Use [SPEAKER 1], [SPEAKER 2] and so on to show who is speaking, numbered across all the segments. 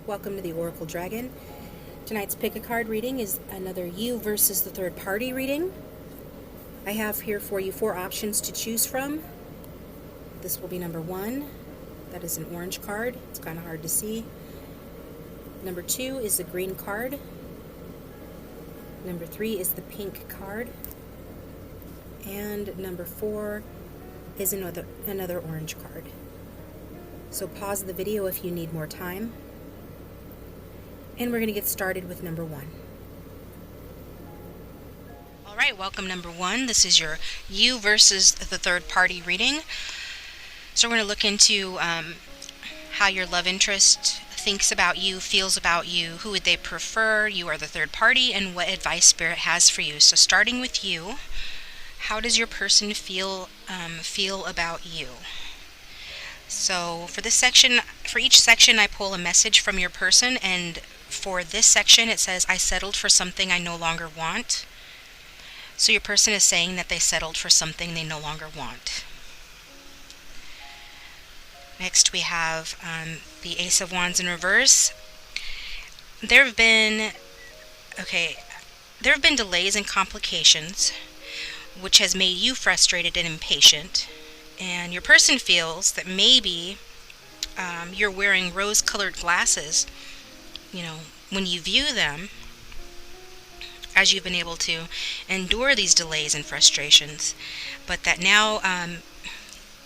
[SPEAKER 1] Welcome to the Oracle Dragon. Tonight's pick a card reading is another you versus the third party reading. I have here for you 4 options to choose from. This will be number 1. That is an orange card. It's kind of hard to see. Number 2 is the green card. Number 3 is the pink card. And number 4 is another orange card. So pause the video if you need more time. And we're going to get started with number 1. Alright, welcome number 1. This is your you versus the third party reading. So we're going to look into how your love interest thinks about you, feels about you, who would they prefer, you are the third party, and what advice Spirit has for you. So starting with you, how does your person feel about you? So for this section, for each section I pull a message from your person, and for this section it says, I settled for something I no longer want. So your person is saying that they settled for something they no longer want. Next we have the Ace of Wands in reverse. There have been delays and complications, which has made you frustrated and impatient. And your person feels that maybe you're wearing rose-colored glasses, when you view them, as you've been able to endure these delays and frustrations, but that now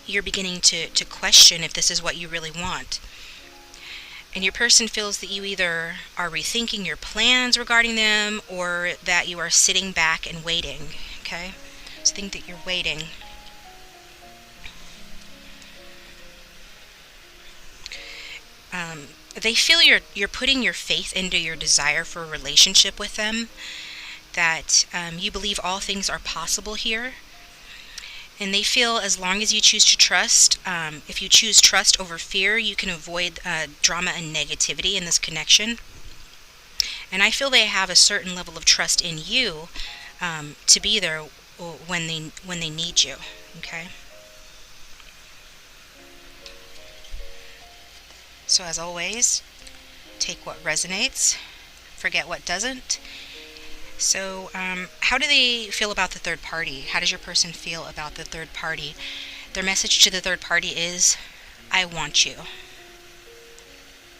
[SPEAKER 1] you're beginning to question if this is what you really want. And your person feels that you either are rethinking your plans regarding them, or that you are sitting back and waiting, okay? So think that you're waiting. They feel you're putting your faith into your desire for a relationship with them, that you believe all things are possible here. And they feel as long as you choose to trust, if you choose trust over fear, you can avoid drama and negativity in this connection. And I feel they have a certain level of trust in you to be there when they need you, okay? So as always, take what resonates, forget what doesn't. So how do they feel about the third party? How does your person feel about the third party? Their message to the third party is, I want you.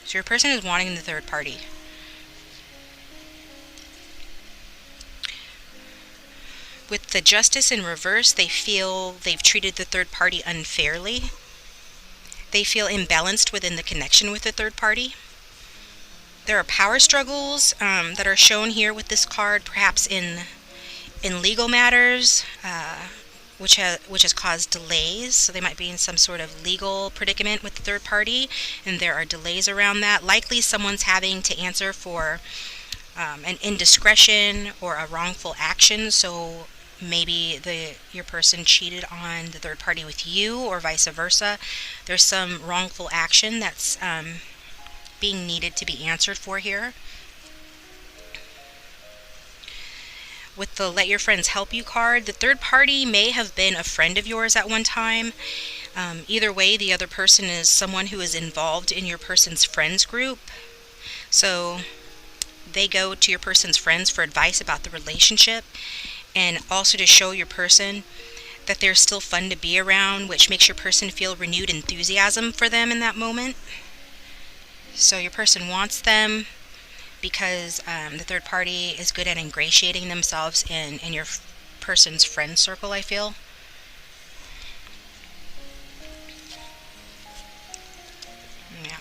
[SPEAKER 1] So your person is wanting the third party. With the Justice in reverse, they feel they've treated the third party unfairly. They feel imbalanced within the connection with the third party. There are power struggles that are shown here with this card, perhaps in legal matters, which has caused delays. So they might be in some sort of legal predicament with the third party, and there are delays around that. Likely someone's having to answer for an indiscretion or a wrongful action. So maybe your person cheated on the third party with you, or vice versa. There's some wrongful action that's being needed to be answered for here. With the Let Your Friends Help You card, the third party may have been a friend of yours at one time. Either way, the other person is someone who is involved in your person's friends group. So they go to your person's friends for advice about the relationship, and also to show your person that they're still fun to be around, which makes your person feel renewed enthusiasm for them in that moment. So your person wants them because the third party is good at ingratiating themselves in your person's friend circle, I feel. Yeah.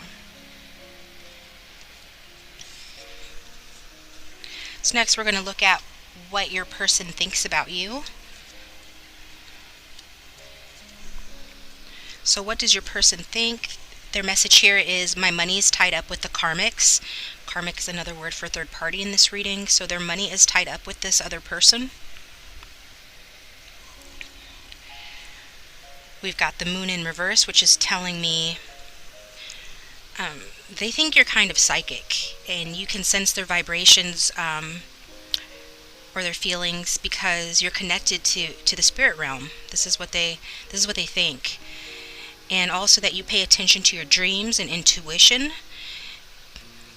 [SPEAKER 1] So next we're going to look at what your person thinks about you. So what does your person think? Their message here is, my money is tied up with the karmics. Karmic is another word for third party in this reading. So their money is tied up with this other person. We've got the moon in reverse, which is telling me they think you're kind of psychic, and you can sense their vibrations or their feelings because you're connected to the spirit realm. This is what they think. And also that you pay attention to your dreams and intuition,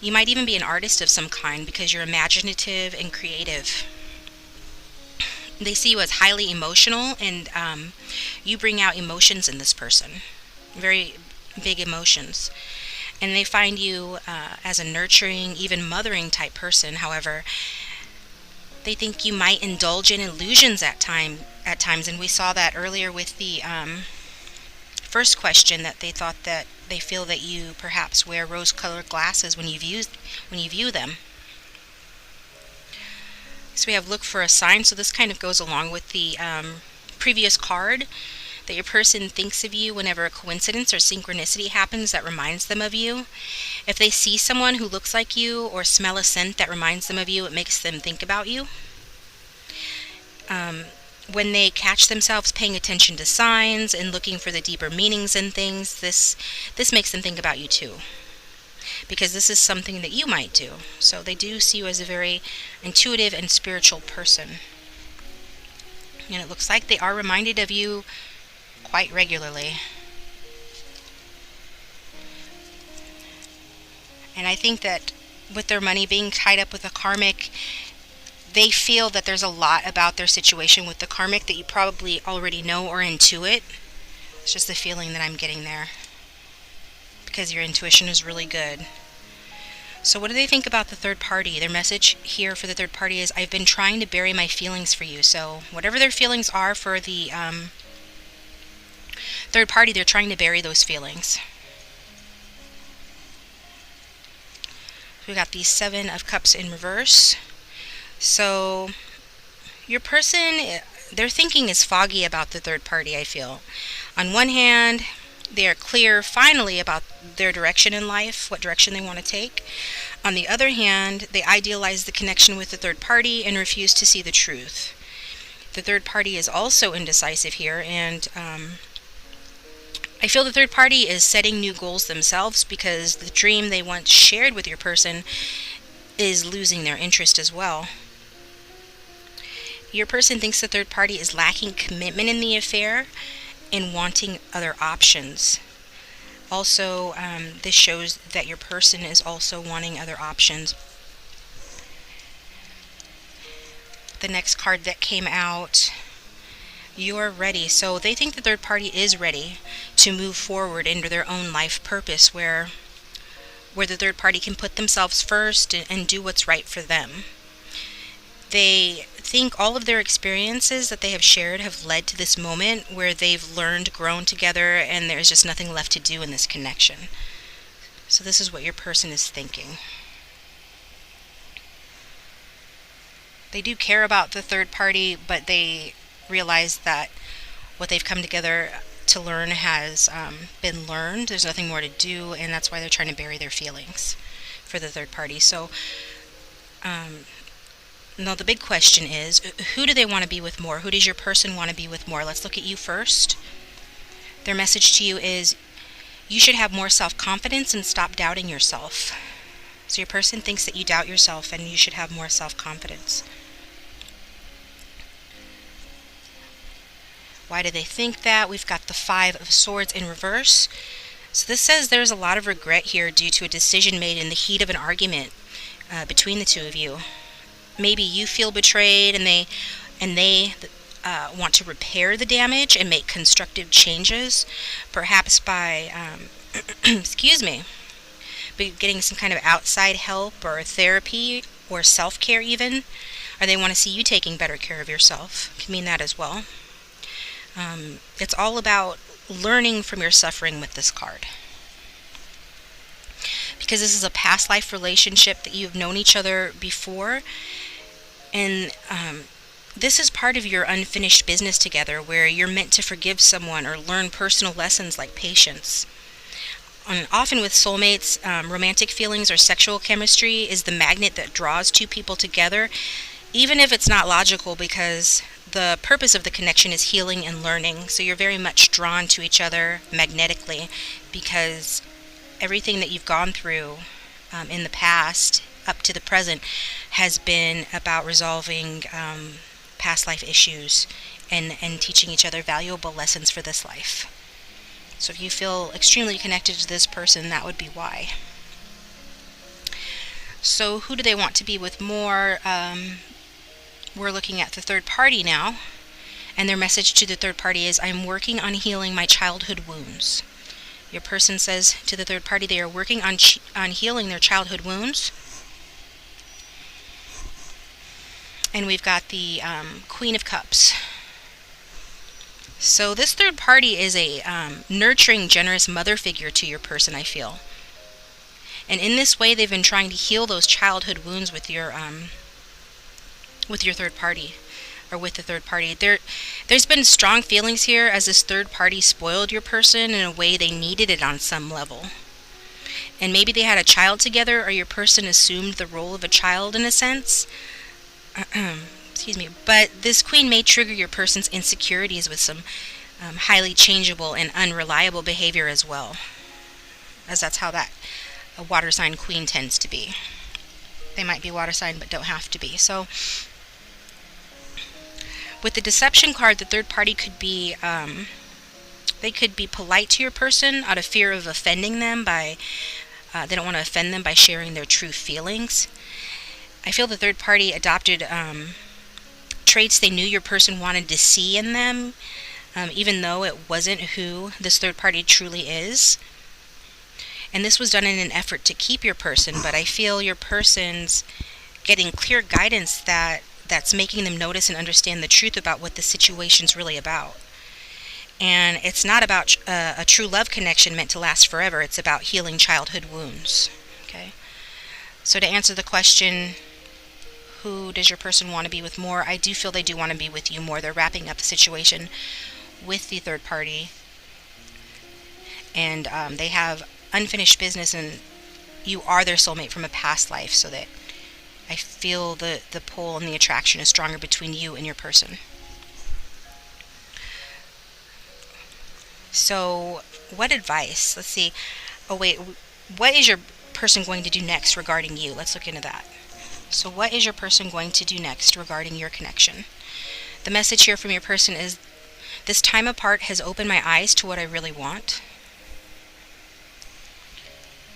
[SPEAKER 1] You might even be an artist of some kind because you're imaginative and creative. They see you as highly emotional, and you bring out emotions in this person, very big emotions. And they find you as a nurturing, even mothering type person. However, they think you might indulge in illusions at times, and we saw that earlier with the first question, that they thought that they feel that you perhaps wear rose-colored glasses when you view them. So we have look for a sign. So this kind of goes along with the previous card, that your person thinks of you whenever a coincidence or synchronicity happens that reminds them of you. If they see someone who looks like you or smell a scent that reminds them of you, it makes them think about you. When they catch themselves paying attention to signs and looking for the deeper meanings in things, this makes them think about you too, because this is something that you might do. So they do see you as a very intuitive and spiritual person. And it looks like they are reminded of you quite regularly. And I think that with their money being tied up with a karmic, they feel that there's a lot about their situation with the karmic that you probably already know or intuit. It's just the feeling that I'm getting there, because your intuition is really good. So what do they think about the third party? Their message here for the third party is, I've been trying to bury my feelings for you. So whatever their feelings are for the third party, they're trying to bury those feelings. We got the Seven of Cups in reverse. So your person, their thinking is foggy about the third party, I feel. On one hand, they are clear finally about their direction in life, what direction they want to take. On the other hand, they idealize the connection with the third party and refuse to see the truth. The third party is also indecisive here, and I feel the third party is setting new goals themselves, because the dream they once shared with your person is losing their interest as well. Your person thinks the third party is lacking commitment in the affair and wanting other options. Also, this shows that your person is also wanting other options. The next card that came out, you're ready. So they think the third party is ready to move forward into their own life purpose, where the third party can put themselves first and do what's right for them. They think all of their experiences that they have shared have led to this moment where they've learned, grown together, and there's just nothing left to do in this connection. So this is what your person is thinking. They do care about the third party, but they realize that what they've come together to learn has been learned. There's nothing more to do, and that's why they're trying to bury their feelings for the third party. So now the big question is, who do they want to be with more? Who does your person want to be with more? Let's look at you first. Their message to you is, you should have more self-confidence and stop doubting yourself. So your person thinks that you doubt yourself, and you should have more self-confidence. Why do they think that? We've got the Five of Swords in reverse. So this says there's a lot of regret here due to a decision made in the heat of an argument between the two of you. Maybe you feel betrayed, and they want to repair the damage and make constructive changes, perhaps by getting some kind of outside help or therapy or self-care even, or they want to see you taking better care of yourself. Can mean that as well. It's all about learning from your suffering with this card, because this is a past life relationship that you've known each other before, and this is part of your unfinished business together, where you're meant to forgive someone or learn personal lessons like patience. And often with soulmates, romantic feelings or sexual chemistry is the magnet that draws two people together, even if it's not logical, because the purpose of the connection is healing and learning. So you're very much drawn to each other magnetically, because everything that you've gone through in the past up to the present has been about resolving past life issues and teaching each other valuable lessons for this life. So if you feel extremely connected to this person, that would be why. So who do they want to be with more? We're looking at the third party now. And their message to the third party is, I'm working on healing my childhood wounds. Your person says to the third party they are working on healing their childhood wounds. And we've got the Queen of Cups. So this third party is a nurturing, generous mother figure to your person, I feel. And in this way, they've been trying to heal those childhood wounds with your third party, or with the third party. There's been strong feelings here as this third party spoiled your person in a way they needed it on some level. And maybe they had a child together, or your person assumed the role of a child in a sense. Excuse me. But this queen may trigger your person's insecurities with some highly changeable and unreliable behavior as well, as that's how that a water sign queen tends to be. They might be water sign but don't have to be. So with the deception card, the third party could be they could be polite to your person out of fear of offending them by they don't want to offend them by sharing their true feelings. I feel the third party adopted traits they knew your person wanted to see in them, even though it wasn't who this third party truly is. And this was done in an effort to keep your person, but I feel your person's getting clear guidance that's making them notice and understand the truth about what the situation's really about. And it's not about a true love connection meant to last forever. It's about healing childhood wounds. Okay. So to answer the question, who does your person want to be with more? I do feel they do want to be with you more. They're wrapping up the situation with the third party. And they have unfinished business, and you are their soulmate from a past life, so that I feel the pull and the attraction is stronger between you and your person. So what advice? Let's see. Oh wait, what is your person going to do next regarding you? Let's look into that. So what is your person going to do next regarding your connection? The message here from your person is, this time apart has opened my eyes to what I really want.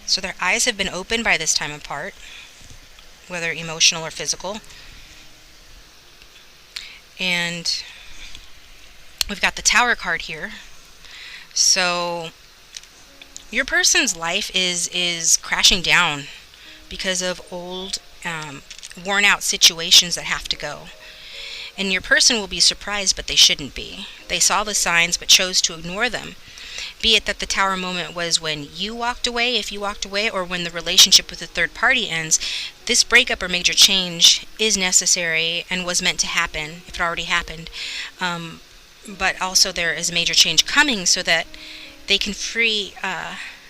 [SPEAKER 1] So their eyes have been opened by this time apart, whether emotional or physical. And we've got the Tower card here. So your person's life is crashing down because of old, worn out situations that have to go. And your person will be surprised, but they shouldn't be. They saw the signs but chose to ignore them. Be it that the Tower moment was when you walked away, if you walked away, or when the relationship with the third party ends, this breakup or major change is necessary and was meant to happen, if it already happened. But also there is a major change coming so that they can free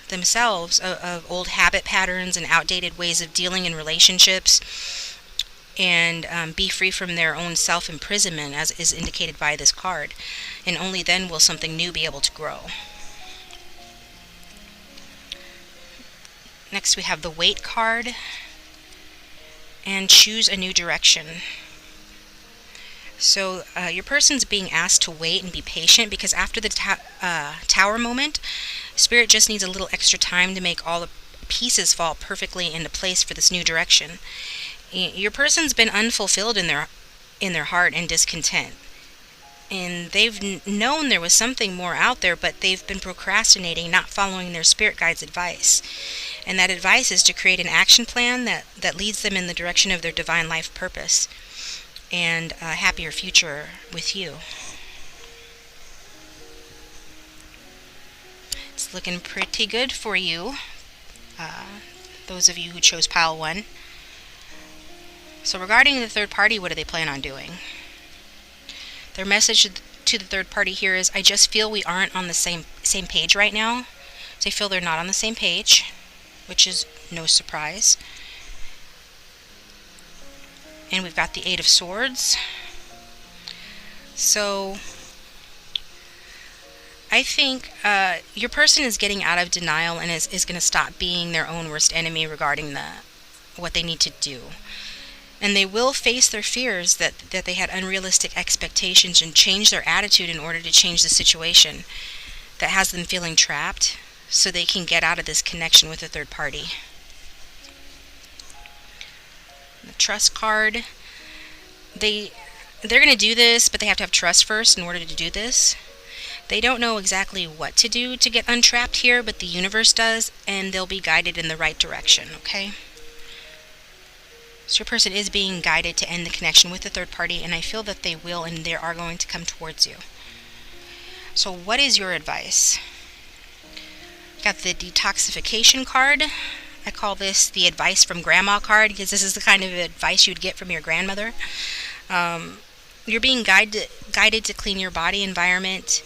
[SPEAKER 1] themselves of old habit patterns and outdated ways of dealing in relationships, and be free from their own self-imprisonment, as is indicated by this card. And only then will something new be able to grow. Next we have the Wait card, and choose a new direction. So your person's being asked to wait and be patient, because after the Tower moment, Spirit just needs a little extra time to make all the pieces fall perfectly into place for this new direction. Your person's been unfulfilled in their heart and discontent. And they've known there was something more out there, but they've been procrastinating, not following their spirit guide's advice. And that advice is to create an action plan that leads them in the direction of their divine life purpose and a happier future with you. It's looking pretty good for you, those of you who chose pile 1. So regarding the third party, what do they plan on doing? Their message to the third party here is, I just feel we aren't on the same page right now. They feel they're not on the same page, which is no surprise. And we've got the Eight of Swords. So I think your person is getting out of denial and is going to stop being their own worst enemy regarding what they need to do. And they will face their fears that they had unrealistic expectations, and change their attitude in order to change the situation that has them feeling trapped, so they can get out of this connection with a third party. The trust card. They're going to do this, but they have to have trust first in order to do this. They don't know exactly what to do to get untrapped here, but the universe does, and they'll be guided in the right direction, okay? So your person is being guided to end the connection with the third party, and I feel that they will, and they are going to come towards you. So what is your advice? Got the detoxification card. I call this the advice from grandma card, because this is the kind of advice you'd get from your grandmother. You're being guided to clean your body, environment,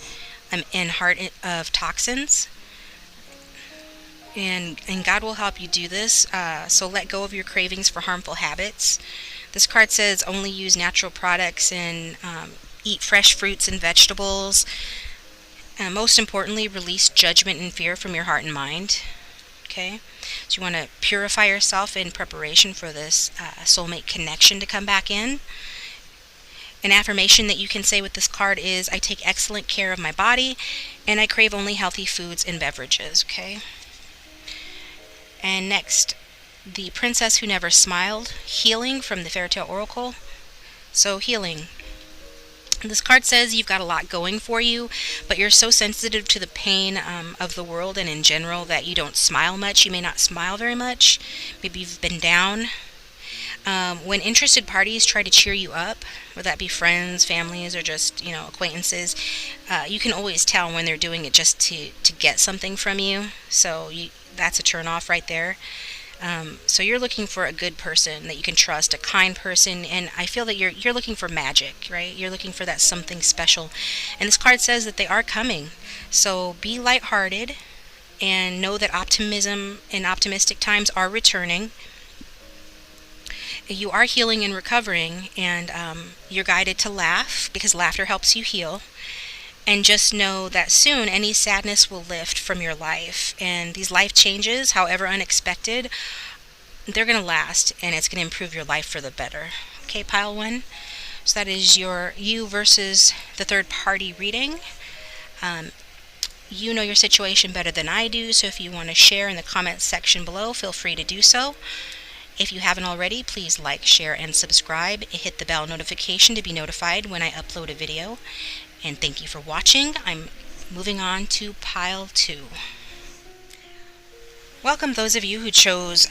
[SPEAKER 1] and heart of toxins. And God will help you do this. So let go of your cravings for harmful habits. This card says only use natural products and eat fresh fruits and vegetables. Most importantly, release judgment and fear from your heart and mind. Okay? So you want to purify yourself in preparation for this soulmate connection to come back in. An affirmation that you can say with this card is, I take excellent care of my body, and I crave only healthy foods and beverages, okay? And next, the Princess Who Never Smiled, healing from the Fairytale Oracle. So healing. This card says you've got a lot going for you, but you're so sensitive to the pain of the world and in general that you don't smile much. You may not smile very much. Maybe you've been down. When interested parties try to cheer you up, whether that be friends, families, or just, acquaintances, you can always tell when they're doing it just to get something from you. So that's a turn off right there. So you're looking for a good person that you can trust, a kind person, and I feel that you're looking for magic, right? You're looking for that something special. And this card says that they are coming. So be lighthearted and know that optimism and optimistic times are returning. You are healing and recovering, and you're guided to laugh because laughter helps you heal. And just know that soon any sadness will lift from your life. And these life changes, however unexpected, they're going to last, and it's going to improve your life for the better. Okay, pile one. So that is your you versus the third party reading. You know your situation better than I do, so if you want to share in the comments section below, feel free to do so. If you haven't already, please like, share, and subscribe. Hit the bell notification to be notified when I upload a video. And thank you for watching. I'm moving on to pile 2. Welcome those of you who chose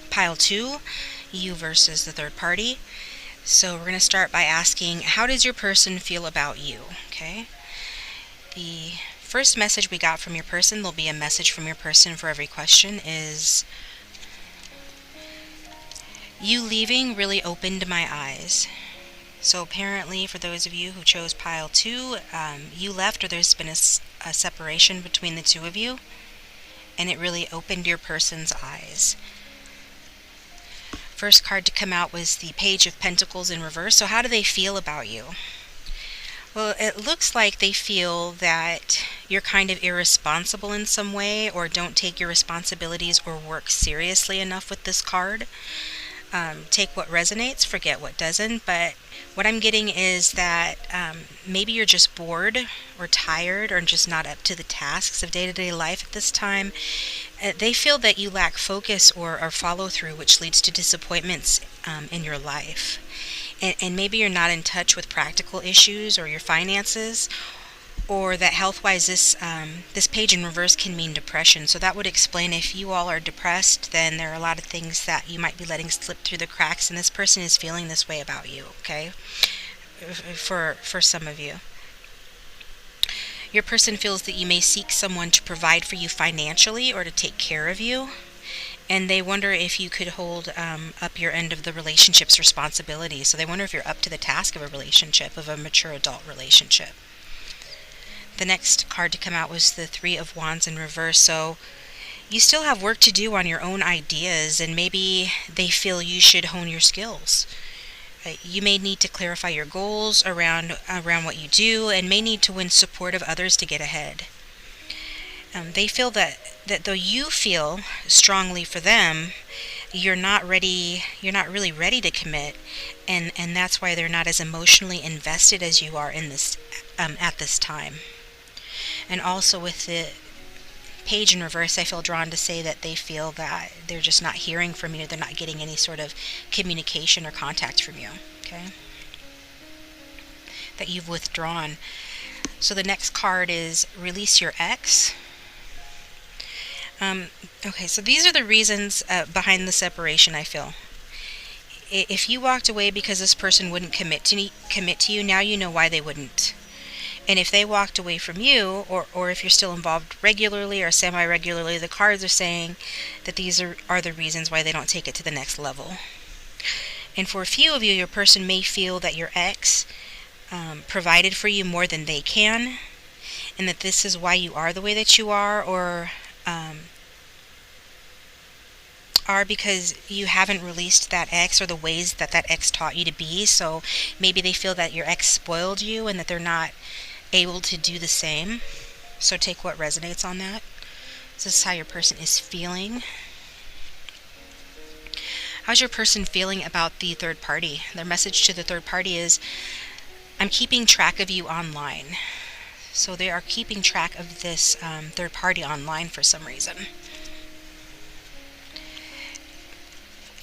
[SPEAKER 1] pile 2, you versus the third party. So we're going to start by asking, how does your person feel about you? Okay. The first message we got from your person, there'll be a message from your person for every question, is, you leaving really opened my eyes. So apparently, for those of you who chose pile 2, you left, or there's been a separation between the two of you, and it really opened your person's eyes. First card to come out was the Page of Pentacles in reverse. So how do they feel about you? Well, it looks like they feel that you're kind of irresponsible in some way, or don't take your responsibilities or work seriously enough with this card. Take what resonates, forget what doesn't, but what I'm getting is that maybe you're just bored or tired or just not up to the tasks of day-to-day life at this time. They feel that you lack focus or follow-through, which leads to disappointments in your life. And maybe you're not in touch with practical issues or your finances, or that health-wise this page in reverse can mean depression. So that would explain, if you all are depressed, then there are a lot of things that you might be letting slip through the cracks, and this person is feeling this way about you, okay? For some of you. Your person feels that you may seek someone to provide for you financially or to take care of you, and they wonder if you could hold up your end of the relationship's responsibility. So they wonder if you're up to the task of a relationship, of a mature adult relationship. The next card to come out was the Three of Wands in reverse. So you still have work to do on your own ideas, and maybe they feel you should hone your skills. You may need to clarify your goals around what you do, and may need to win support of others to get ahead. They feel that though you feel strongly for them, you're not really ready to commit, and that's why they're not as emotionally invested as you are in this at this time. And also with the Page in reverse, I feel drawn to say that they feel that they're just not hearing from you. They're not getting any sort of communication or contact from you. Okay? That you've withdrawn. So the next card is release your ex. Okay, so these are the reasons behind the separation, I feel. If you walked away because this person wouldn't commit to you, now you know why they wouldn't. And if they walked away from you, or if you're still involved regularly or semi-regularly, the cards are saying that these are the reasons why they don't take it to the next level. And for a few of you, your person may feel that your ex provided for you more than they can, and that this is why you are the way that you are because you haven't released that ex or the ways that ex taught you to be. So maybe they feel that your ex spoiled you and that they're not able to do the same. So take what resonates on that. So this is how your person is feeling. How's your person feeling about the third party? Their message to the third party is, I'm keeping track of you online. So they are keeping track of this third party online for some reason.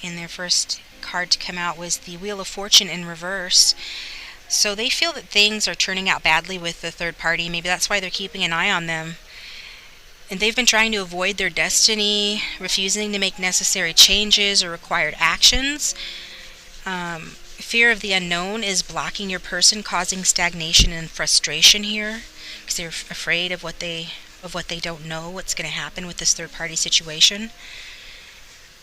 [SPEAKER 1] And their first card to come out was the Wheel of Fortune in reverse. So they feel that things are turning out badly with the third party. Maybe that's why they're keeping an eye on them. And they've been trying to avoid their destiny, refusing to make necessary changes or required actions. Fear of the unknown is blocking your person, causing stagnation and frustration here, because they're afraid of what they don't know, what's going to happen with this third party situation.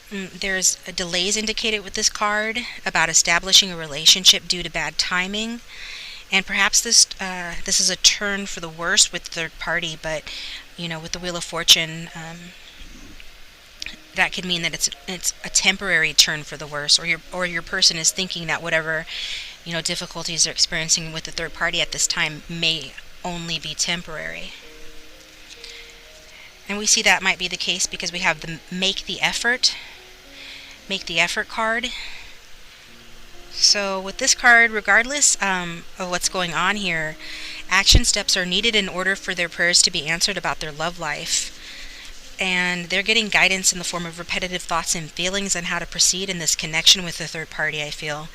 [SPEAKER 1] There's delays indicated with this card about establishing a relationship due to bad timing, and perhaps this is a turn for the worse with the third party. But with the Wheel of Fortune, that could mean that it's a temporary turn for the worse, or your person is thinking that whatever difficulties they're experiencing with the third party at this time may only be temporary. And we see that might be the case because we have the make the effort card. So with this card, regardless of what's going on here, action steps are needed in order for their prayers to be answered about their love life. And they're getting guidance in the form of repetitive thoughts and feelings on how to proceed in this connection with the third party, I feel.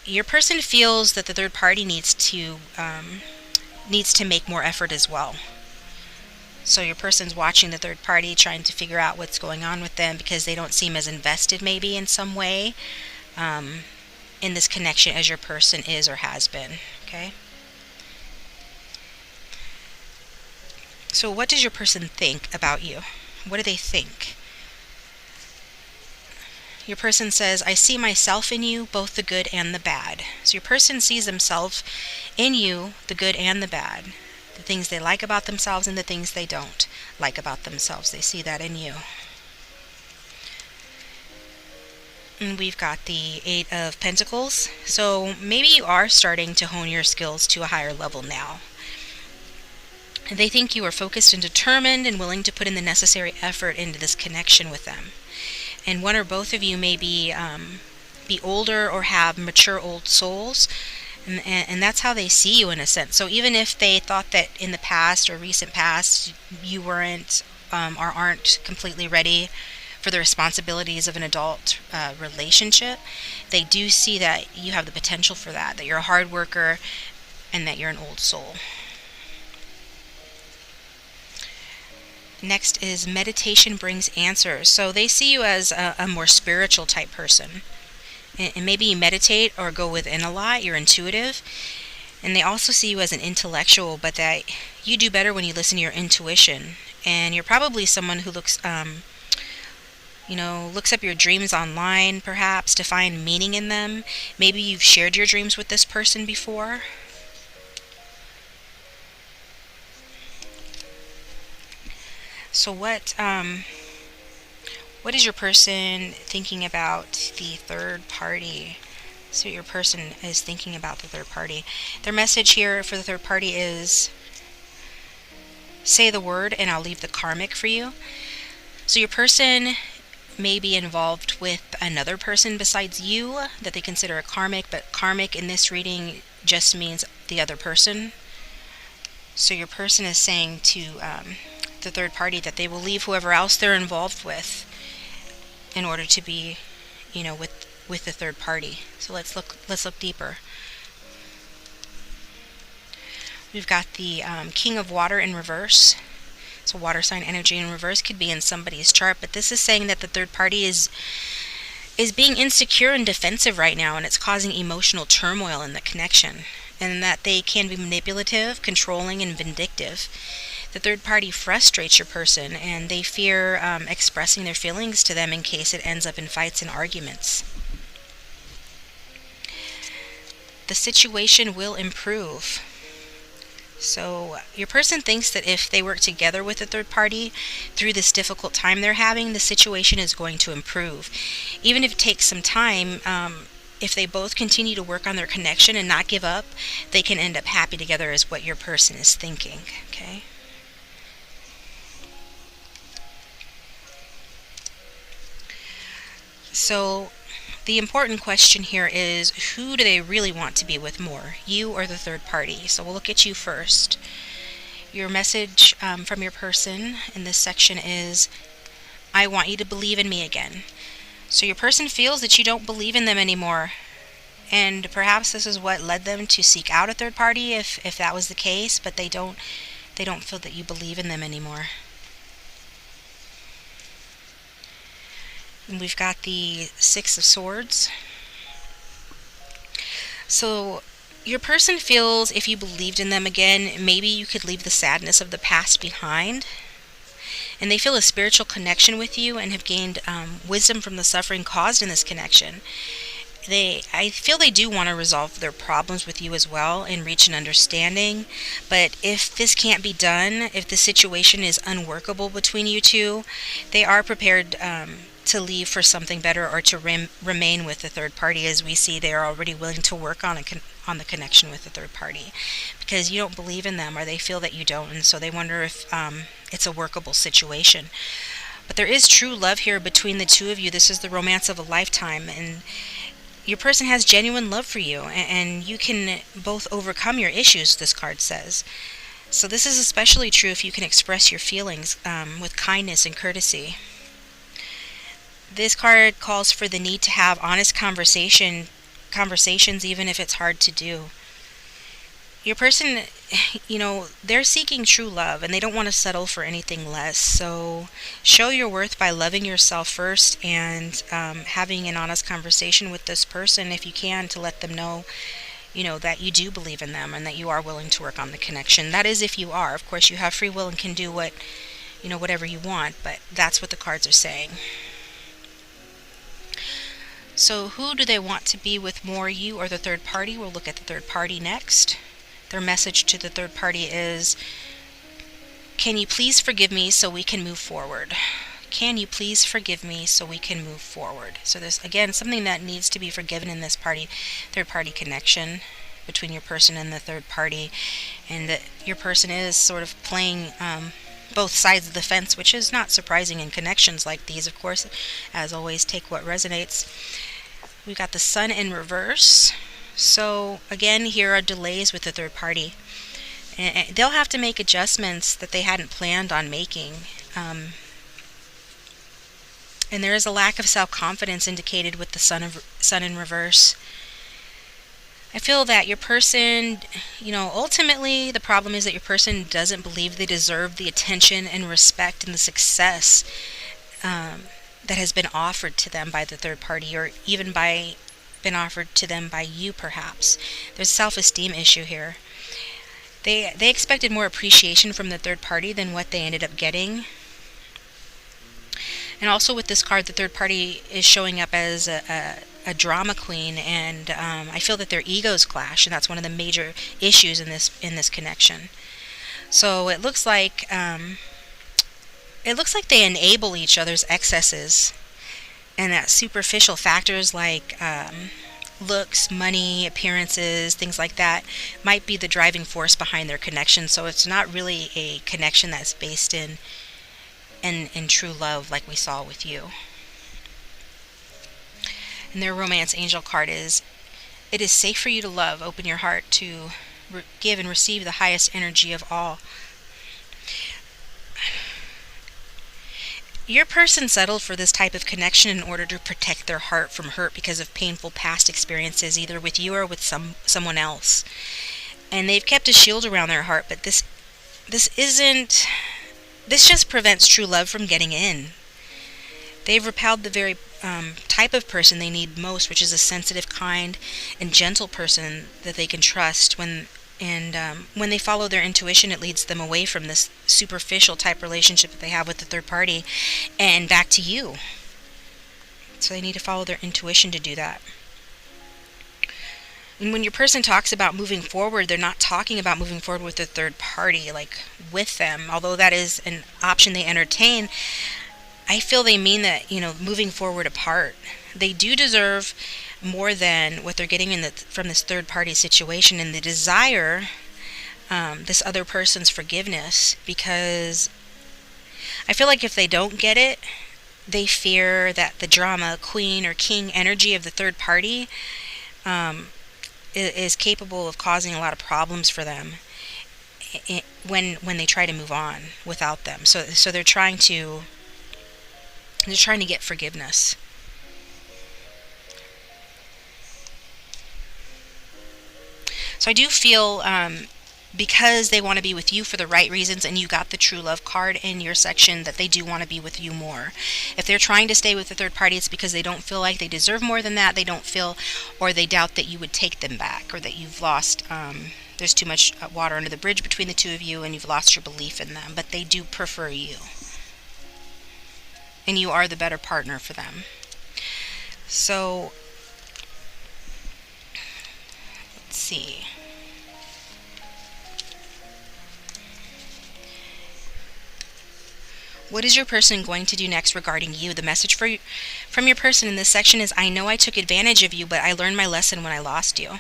[SPEAKER 1] Your person feels that the third party needs to make more effort as well. So your person's watching the third party, trying to figure out what's going on with them because they don't seem as invested maybe in some way in this connection as your person is or has been. Okay? So what does your person think about you? What do they think? Your person says, I see myself in you, both the good and the bad. So your person sees themselves in you, the good and the bad. The things they like about themselves and the things they don't like about themselves. They see that in you. And we've got the Eight of Pentacles. So maybe you are starting to hone your skills to a higher level now. They think you are focused and determined and willing to put in the necessary effort into this connection with them. And one or both of you may be older or have mature old souls. And that's how they see you in a sense. So even if they thought that in the past or recent past you weren't or aren't completely ready for the responsibilities of an adult relationship, they do see that you have the potential for that you're a hard worker and that you're an old soul. Next is meditation brings answers. So they see you as a more spiritual type person. And maybe you meditate or go within a lot. You're intuitive. And they also see you as an intellectual, but that you do better when you listen to your intuition. And you're probably someone who looks up your dreams online, perhaps, to find meaning in them. Maybe you've shared your dreams with this person before. So what is your person thinking about the third party? So your person is thinking about the third party. Their message here for the third party is, say the word and I'll leave the karmic for you. So your person may be involved with another person besides you that they consider a karmic, but karmic in this reading just means the other person. So your person is saying to the third party, that they will leave whoever else they're involved with in order to be, with the third party. So let's look deeper. We've got the King of Water in reverse. So water sign energy in reverse could be in somebody's chart, but this is saying that the third party is being insecure and defensive right now, and it's causing emotional turmoil in the connection, and that they can be manipulative, controlling, and vindictive. The third party frustrates your person, and they fear expressing their feelings to them in case it ends up in fights and arguments. The situation will improve. So your person thinks that if they work together with the third party through this difficult time they're having, the situation is going to improve. Even if it takes some time, if they both continue to work on their connection and not give up, they can end up happy together, is what your person is thinking. Okay. So the important question here is, who do they really want to be with more, you or the third party? So we'll look at you first. Your message from your person in this section is, I want you to believe in me again. So your person feels that you don't believe in them anymore, and perhaps this is what led them to seek out a third party, if that was the case, but they don't feel that you believe in them anymore. And we've got the Six of Swords. So your person feels if you believed in them again, maybe you could leave the sadness of the past behind. And they feel a spiritual connection with you and have gained wisdom from the suffering caused in this connection. I feel they do want to resolve their problems with you as well and reach an understanding. But if this can't be done, if the situation is unworkable between you two, they are prepared to leave for something better, or to remain with the third party. As we see, they are already willing to work on the connection with the third party, because you don't believe in them, or they feel that you don't, and so they wonder if it's a workable situation. But there is true love here between the two of you. This is the romance of a lifetime, and your person has genuine love for you, and you can both overcome your issues, this card says. So this is especially true if you can express your feelings with kindness and courtesy. This card calls for the need to have honest conversations, even if it's hard to do. Your person, they're seeking true love, and they don't want to settle for anything less. So show your worth by loving yourself first, and having an honest conversation with this person, if you can, to let them know, that you do believe in them and that you are willing to work on the connection. That is, if you are. Of course, you have free will and can do whatever you want, but that's what the cards are saying. So who do they want to be with more, you or the third party? We'll look at the third party next. Their message to the third party is, can you please forgive me so we can move forward? Can you please forgive me so we can move forward? So there's, again, something that needs to be forgiven in this third party connection between your person and the third party, and that your person is sort of playing both sides of the fence, which is not surprising in connections like these. Of course, as always, take what resonates. We've got the Sun in reverse. So again, here are delays with the third party. And they'll have to make adjustments that they hadn't planned on making. And there is a lack of self-confidence indicated with the Sun in reverse. I feel that your person, ultimately the problem is that your person doesn't believe they deserve the attention and respect and the success that has been offered to them by the third party, or even been offered to them by you, perhaps. There's a self-esteem issue here. They expected more appreciation from the third party than what they ended up getting. And also with this card, the third party is showing up as a drama queen, and I feel that their egos clash, and that's one of the major issues in this connection. So it looks like they enable each other's excesses, and that superficial factors like looks, money, appearances, things like that might be the driving force behind their connection. So it's not really a connection that's based in true love like we saw with you. And their romance angel card is, it is safe for you to love. Open your heart to give and receive the highest energy of all. Your person settled for this type of connection in order to protect their heart from hurt because of painful past experiences, either with you or with someone else. And they've kept a shield around their heart, but this isn't this just prevents true love from getting in. They've repelled the very type of person they need most, which is a sensitive, kind, and gentle person that they can trust. When they follow their intuition, it leads them away from this superficial type relationship that they have with the third party and back to you. So they need to follow their intuition to do that. And when your person talks about moving forward, they're not talking about moving forward with the third party, like with them. Although that is an option they entertain, I feel they mean that, moving forward apart. They do deserve more than what they're getting from this third party situation, and they desire this other person's forgiveness, because I feel like if they don't get it, they fear that the drama queen or king energy of the third party is capable of causing a lot of problems for them when they try to move on without them. So they're trying to get forgiveness. So I do feel because they want to be with you for the right reasons, and you got the true love card in your section, that they do want to be with you more. If they're trying to stay with the third party, it's because they don't feel like they deserve more than that. They don't feel, or they doubt that you would take them back, or that you've lost, there's too much water under the bridge between the two of you and you've lost your belief in them. But they do prefer you, and you are the better partner for them. So let's see. What is your person going to do next regarding you? The message from your person in this section is, I know I took advantage of you, but I learned my lesson when I lost you.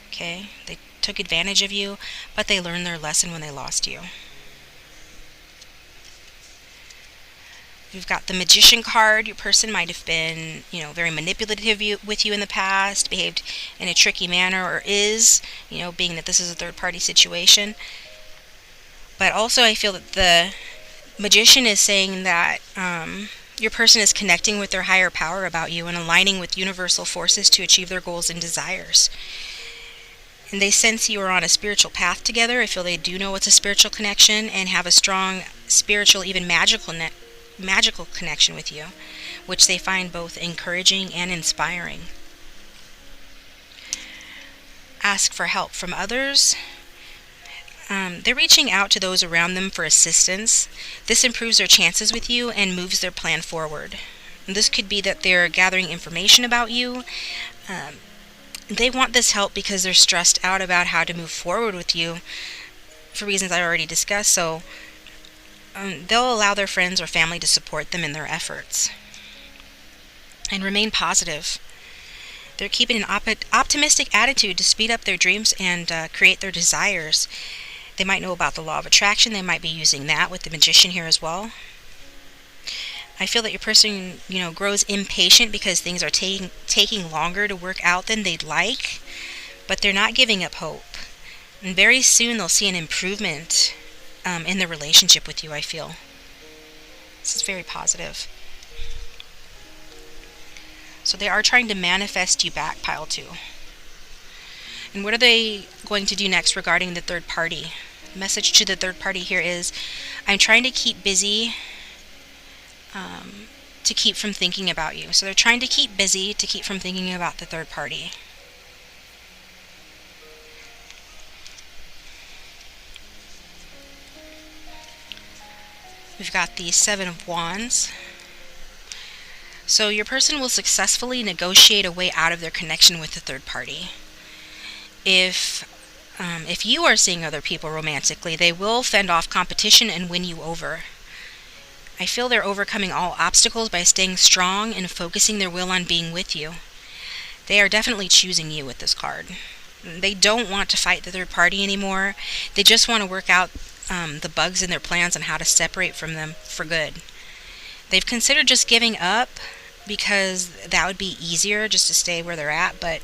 [SPEAKER 1] Okay? They took advantage of you, but they learned their lesson when they lost you. We've got the Magician card. Your person might have been, very manipulative with you in the past, behaved in a tricky manner, or is, being that this is a third-party situation. But also I feel that the Magician is saying that your person is connecting with their higher power about you and aligning with universal forces to achieve their goals and desires. And they sense you are on a spiritual path together. I feel they do know it's a spiritual connection and have a strong spiritual, even magical connection with you, which they find both encouraging and inspiring. Ask for help from others. They're reaching out to those around them for assistance. This improves their chances with you and moves their plan forward. And this could be that they're gathering information about you. They want this help because they're stressed out about how to move forward with you for reasons I already discussed. So they'll allow their friends or family to support them in their efforts. And remain positive. They're keeping an optimistic attitude to speed up their dreams and create their desires. They might know about the law of attraction. They might be using that with the Magician here as well. I feel that your person, grows impatient because things are taking longer to work out than they'd like, but they're not giving up hope. And very soon they'll see an improvement in the relationship with you, I feel. This is very positive. So they are trying to manifest you back, pile 2. And what are they going to do next regarding the third party? The message to the third party here is, I'm trying to keep busy to keep from thinking about you. So they're trying to keep busy to keep from thinking about the third party. We've got the 7 of Wands. So your person will successfully negotiate a way out of their connection with the third party. If you are seeing other people romantically, they will fend off competition and win you over. I feel they're overcoming all obstacles by staying strong and focusing their will on being with you. They are definitely choosing you with this card. They don't want to fight the third party anymore. They just want to work out the bugs in their plans on how to separate from them for good. They've considered just giving up because that would be easier, just to stay where they're at, but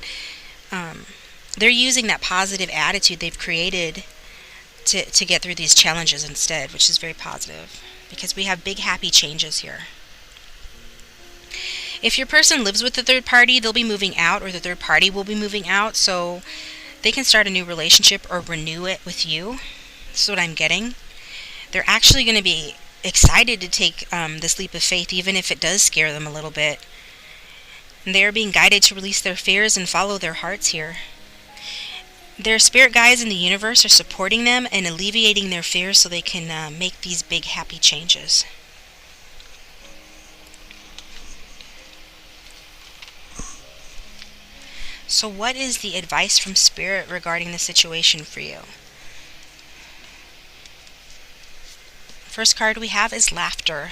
[SPEAKER 1] they're using that positive attitude they've created to get through these challenges instead, which is very positive, because we have big happy changes here. If your person lives with the third party, they'll be moving out, or the third party will be moving out, so they can start a new relationship or renew it with you. That's what I'm getting. They're actually going to be excited to take this leap of faith, even if it does scare them a little bit. And they're being guided to release their fears and follow their hearts here. Their spirit guides in the universe are supporting them and alleviating their fears so they can make these big happy changes. So what is the advice from Spirit regarding the situation for you? First card we have is laughter.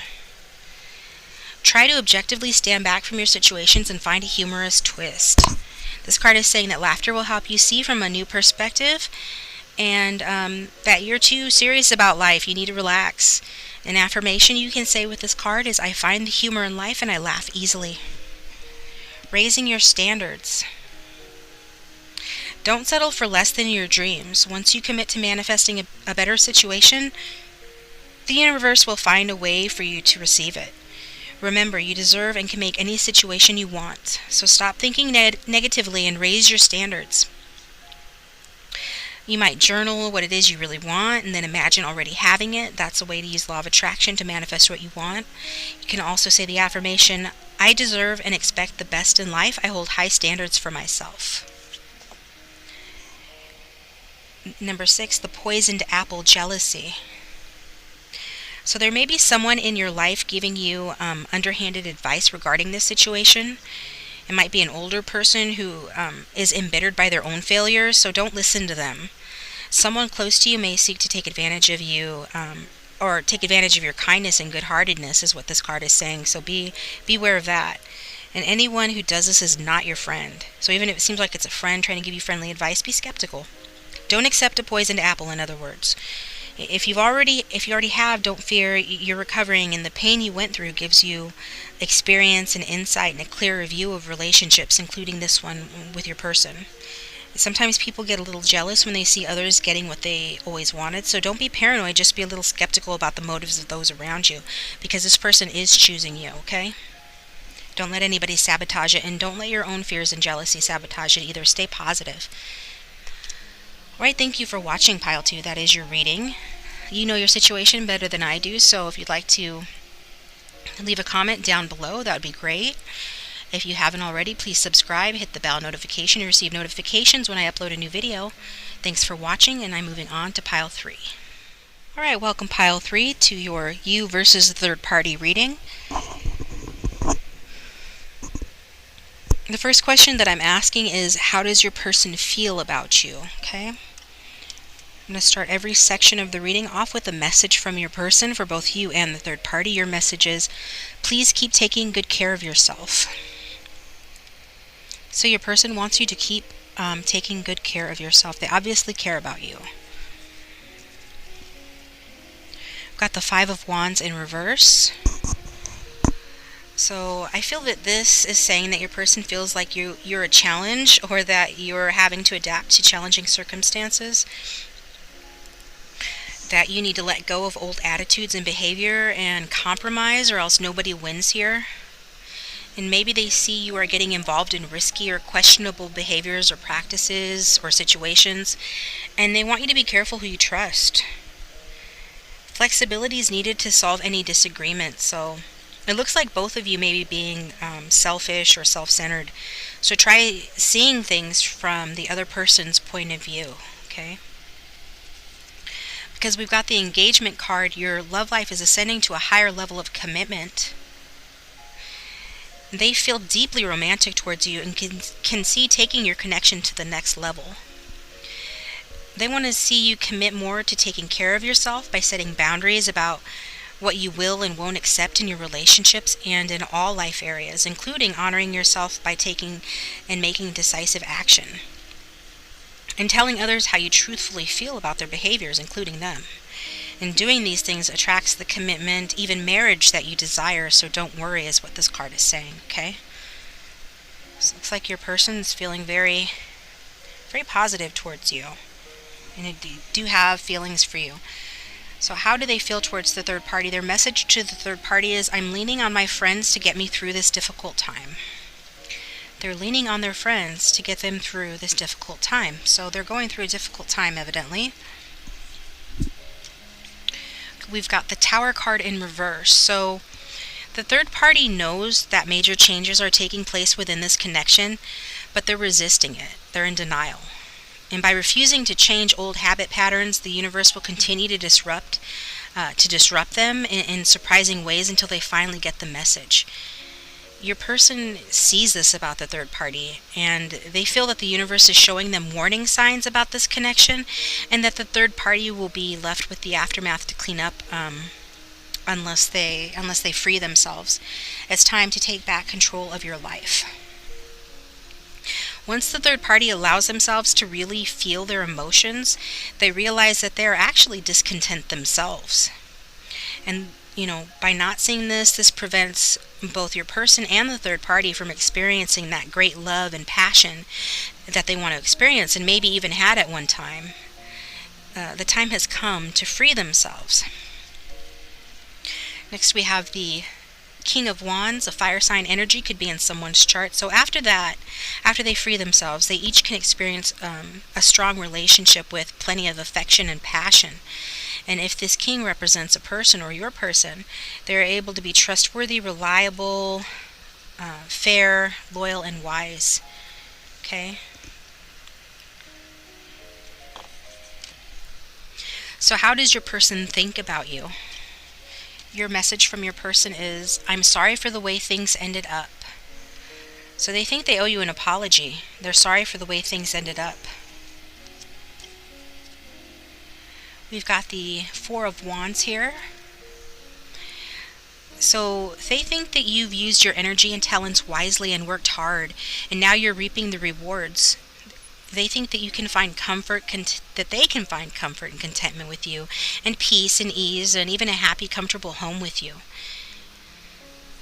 [SPEAKER 1] Try to objectively stand back from your situations and find a humorous twist. This card is saying that laughter will help you see from a new perspective, and that you're too serious about life. You need to relax. An affirmation you can say with this card is, I find the humor in life and I laugh easily. Raising your standards. Don't settle for less than your dreams. Once you commit to manifesting a better situation, the universe will find a way for you to receive it. Remember, you deserve and can make any situation you want. So stop thinking negatively and raise your standards. You might journal what it is you really want and then imagine already having it. That's a way to use law of attraction to manifest what you want. You can also say the affirmation, I deserve and expect the best in life. I hold high standards for myself. Number 6, the poisoned apple, jealousy. So there may be someone in your life giving you underhanded advice regarding this situation. It might be an older person who is embittered by their own failures, so don't listen to them. Someone close to you may seek to take advantage of you, or take advantage of your kindness and good-heartedness is what this card is saying, so beware of that. And anyone who does this is not your friend. So even if it seems like it's a friend trying to give you friendly advice, be skeptical. Don't accept a poisoned apple, in other words. If you already have, don't fear. You're recovering, and the pain you went through gives you experience and insight and a clearer view of relationships, including this one with your person. Sometimes people get a little jealous when they see others getting what they always wanted, so don't be paranoid, just be a little skeptical about the motives of those around you, because this person is choosing you, okay? Don't let anybody sabotage it, and don't let your own fears and jealousy sabotage it either. Stay positive. Alright, thank you for watching Pile 2. That is your reading. You know your situation better than I do, so if you'd like to leave a comment down below, that would be great. If you haven't already, please subscribe, hit the bell notification to receive notifications when I upload a new video. Thanks for watching, and I'm moving on to Pile 3. Alright, welcome Pile 3 to your you versus third party reading. The first question that I'm asking is, how does your person feel about you? Okay? I'm going to start every section of the reading off with a message from your person for both you and the third party. Your message is, please keep taking good care of yourself. So your person wants you to keep taking good care of yourself. They obviously care about you. I've got the 5 of Wands in reverse. So I feel that this is saying that your person feels like you're a challenge, or that you're having to adapt to challenging circumstances, that you need to let go of old attitudes and behavior and compromise, or else nobody wins here. And maybe they see you are getting involved in risky or questionable behaviors or practices or situations, and they want you to be careful who you trust. Flexibility is needed to solve any disagreement, so it looks like both of you may be being selfish or self-centered. So try seeing things from the other person's point of view, okay? Because we've got the engagement card, your love life is ascending to a higher level of commitment. They feel deeply romantic towards you and can see taking your connection to the next level. They want to see you commit more to taking care of yourself by setting boundaries about what you will and won't accept in your relationships and in all life areas, including honoring yourself by taking and making decisive action, and telling others how you truthfully feel about their behaviors, including them. And doing these things attracts the commitment, even marriage, that you desire, so don't worry, is what this card is saying, okay? So it looks like your person's feeling very, very positive towards you, and they do have feelings for you. So how do they feel towards the third party? Their message to the third party is, I'm leaning on my friends to get me through this difficult time. They're leaning on their friends to get them through this difficult time. So they're going through a difficult time, evidently. We've got the Tower card in reverse. So the third party knows that major changes are taking place within this connection, but they're resisting it. They're in denial. And by refusing to change old habit patterns, the universe will continue to disrupt them in surprising ways until they finally get the message. Your person sees this about the third party, and they feel that the universe is showing them warning signs about this connection, and that the third party will be left with the aftermath to clean up unless they free themselves. It's time to take back control of your life. Once the third party allows themselves to really feel their emotions, they realize that they're actually discontent themselves. And by not seeing this prevents both your person and the third party from experiencing that great love and passion that they want to experience and maybe even had at one time. The time has come to free themselves. Next we have the King of Wands. A fire sign energy could be in someone's chart. So after they free themselves, they each can experience a strong relationship with plenty of affection and passion. And if this king represents a person or your person, they're able to be trustworthy, reliable, fair, loyal, and wise. Okay? So how does your person think about you? Your message from your person is, I'm sorry for the way things ended up. So they think they owe you an apology. They're sorry for the way things ended up. We've got the Four of Wands here. So they think that you've used your energy and talents wisely and worked hard, and now you're reaping the rewards. They think that you can find comfort, that they can find comfort and contentment with you, and peace and ease, and even a happy, comfortable home with you.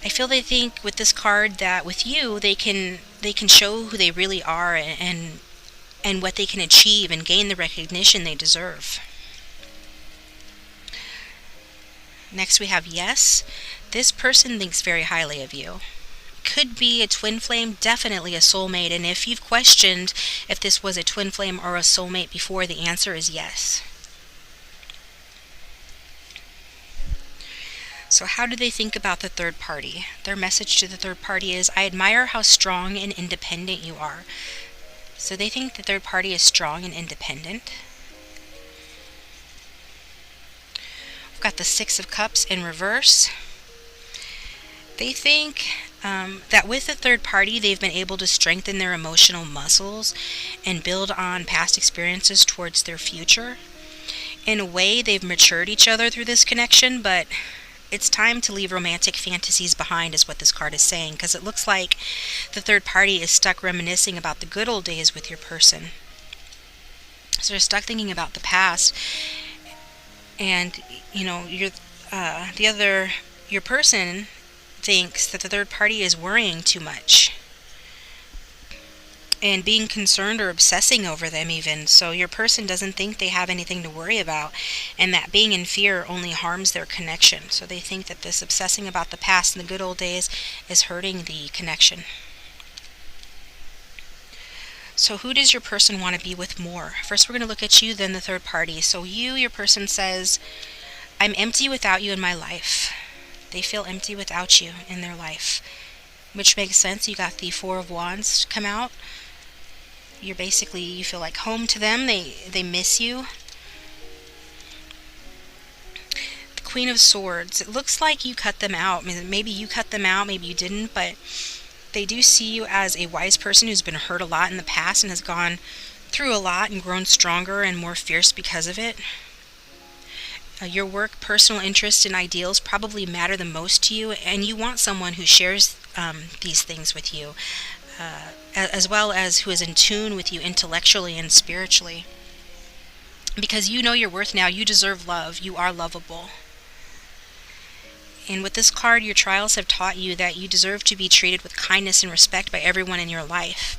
[SPEAKER 1] I feel they think with this card that with you they can show who they really are and what they can achieve and gain the recognition they deserve. Next we have Yes. This person thinks very highly of you. Could be a twin flame, definitely a soulmate, and if you've questioned if this was a twin flame or a soulmate before, the answer is yes. So how do they think about the third party? Their message to the third party is, I admire how strong and independent you are. So they think the third party is strong and independent. We've got the Six of Cups in reverse. They think that with the third party, they've been able to strengthen their emotional muscles and build on past experiences towards their future. In a way, they've matured each other through this connection, but it's time to leave romantic fantasies behind is what this card is saying, because it looks like the third party is stuck reminiscing about the good old days with your person. So they're stuck thinking about the past, and your person thinks that the third party is worrying too much and being concerned or obsessing over them even. So your person doesn't think they have anything to worry about, and that being in fear only harms their connection. So they think that this obsessing about the past and the good old days is hurting the connection. So who does your person want to be with more? First we're going to look at you, then the third party. So your person says, I'm empty without you in my life. They feel empty without you in their life, which makes sense. You got the Four of Wands come out. You feel like home to them. They miss you. The Queen of Swords. It looks like you cut them out. Maybe you cut them out, maybe you didn't, but they do see you as a wise person who's been hurt a lot in the past and has gone through a lot and grown stronger and more fierce because of it. Your work, personal interests, and ideals probably matter the most to you, and you want someone who shares these things with you, as well as who is in tune with you intellectually and spiritually. Because you know your worth now. You deserve love. You are lovable. And with this card, your trials have taught you that you deserve to be treated with kindness and respect by everyone in your life.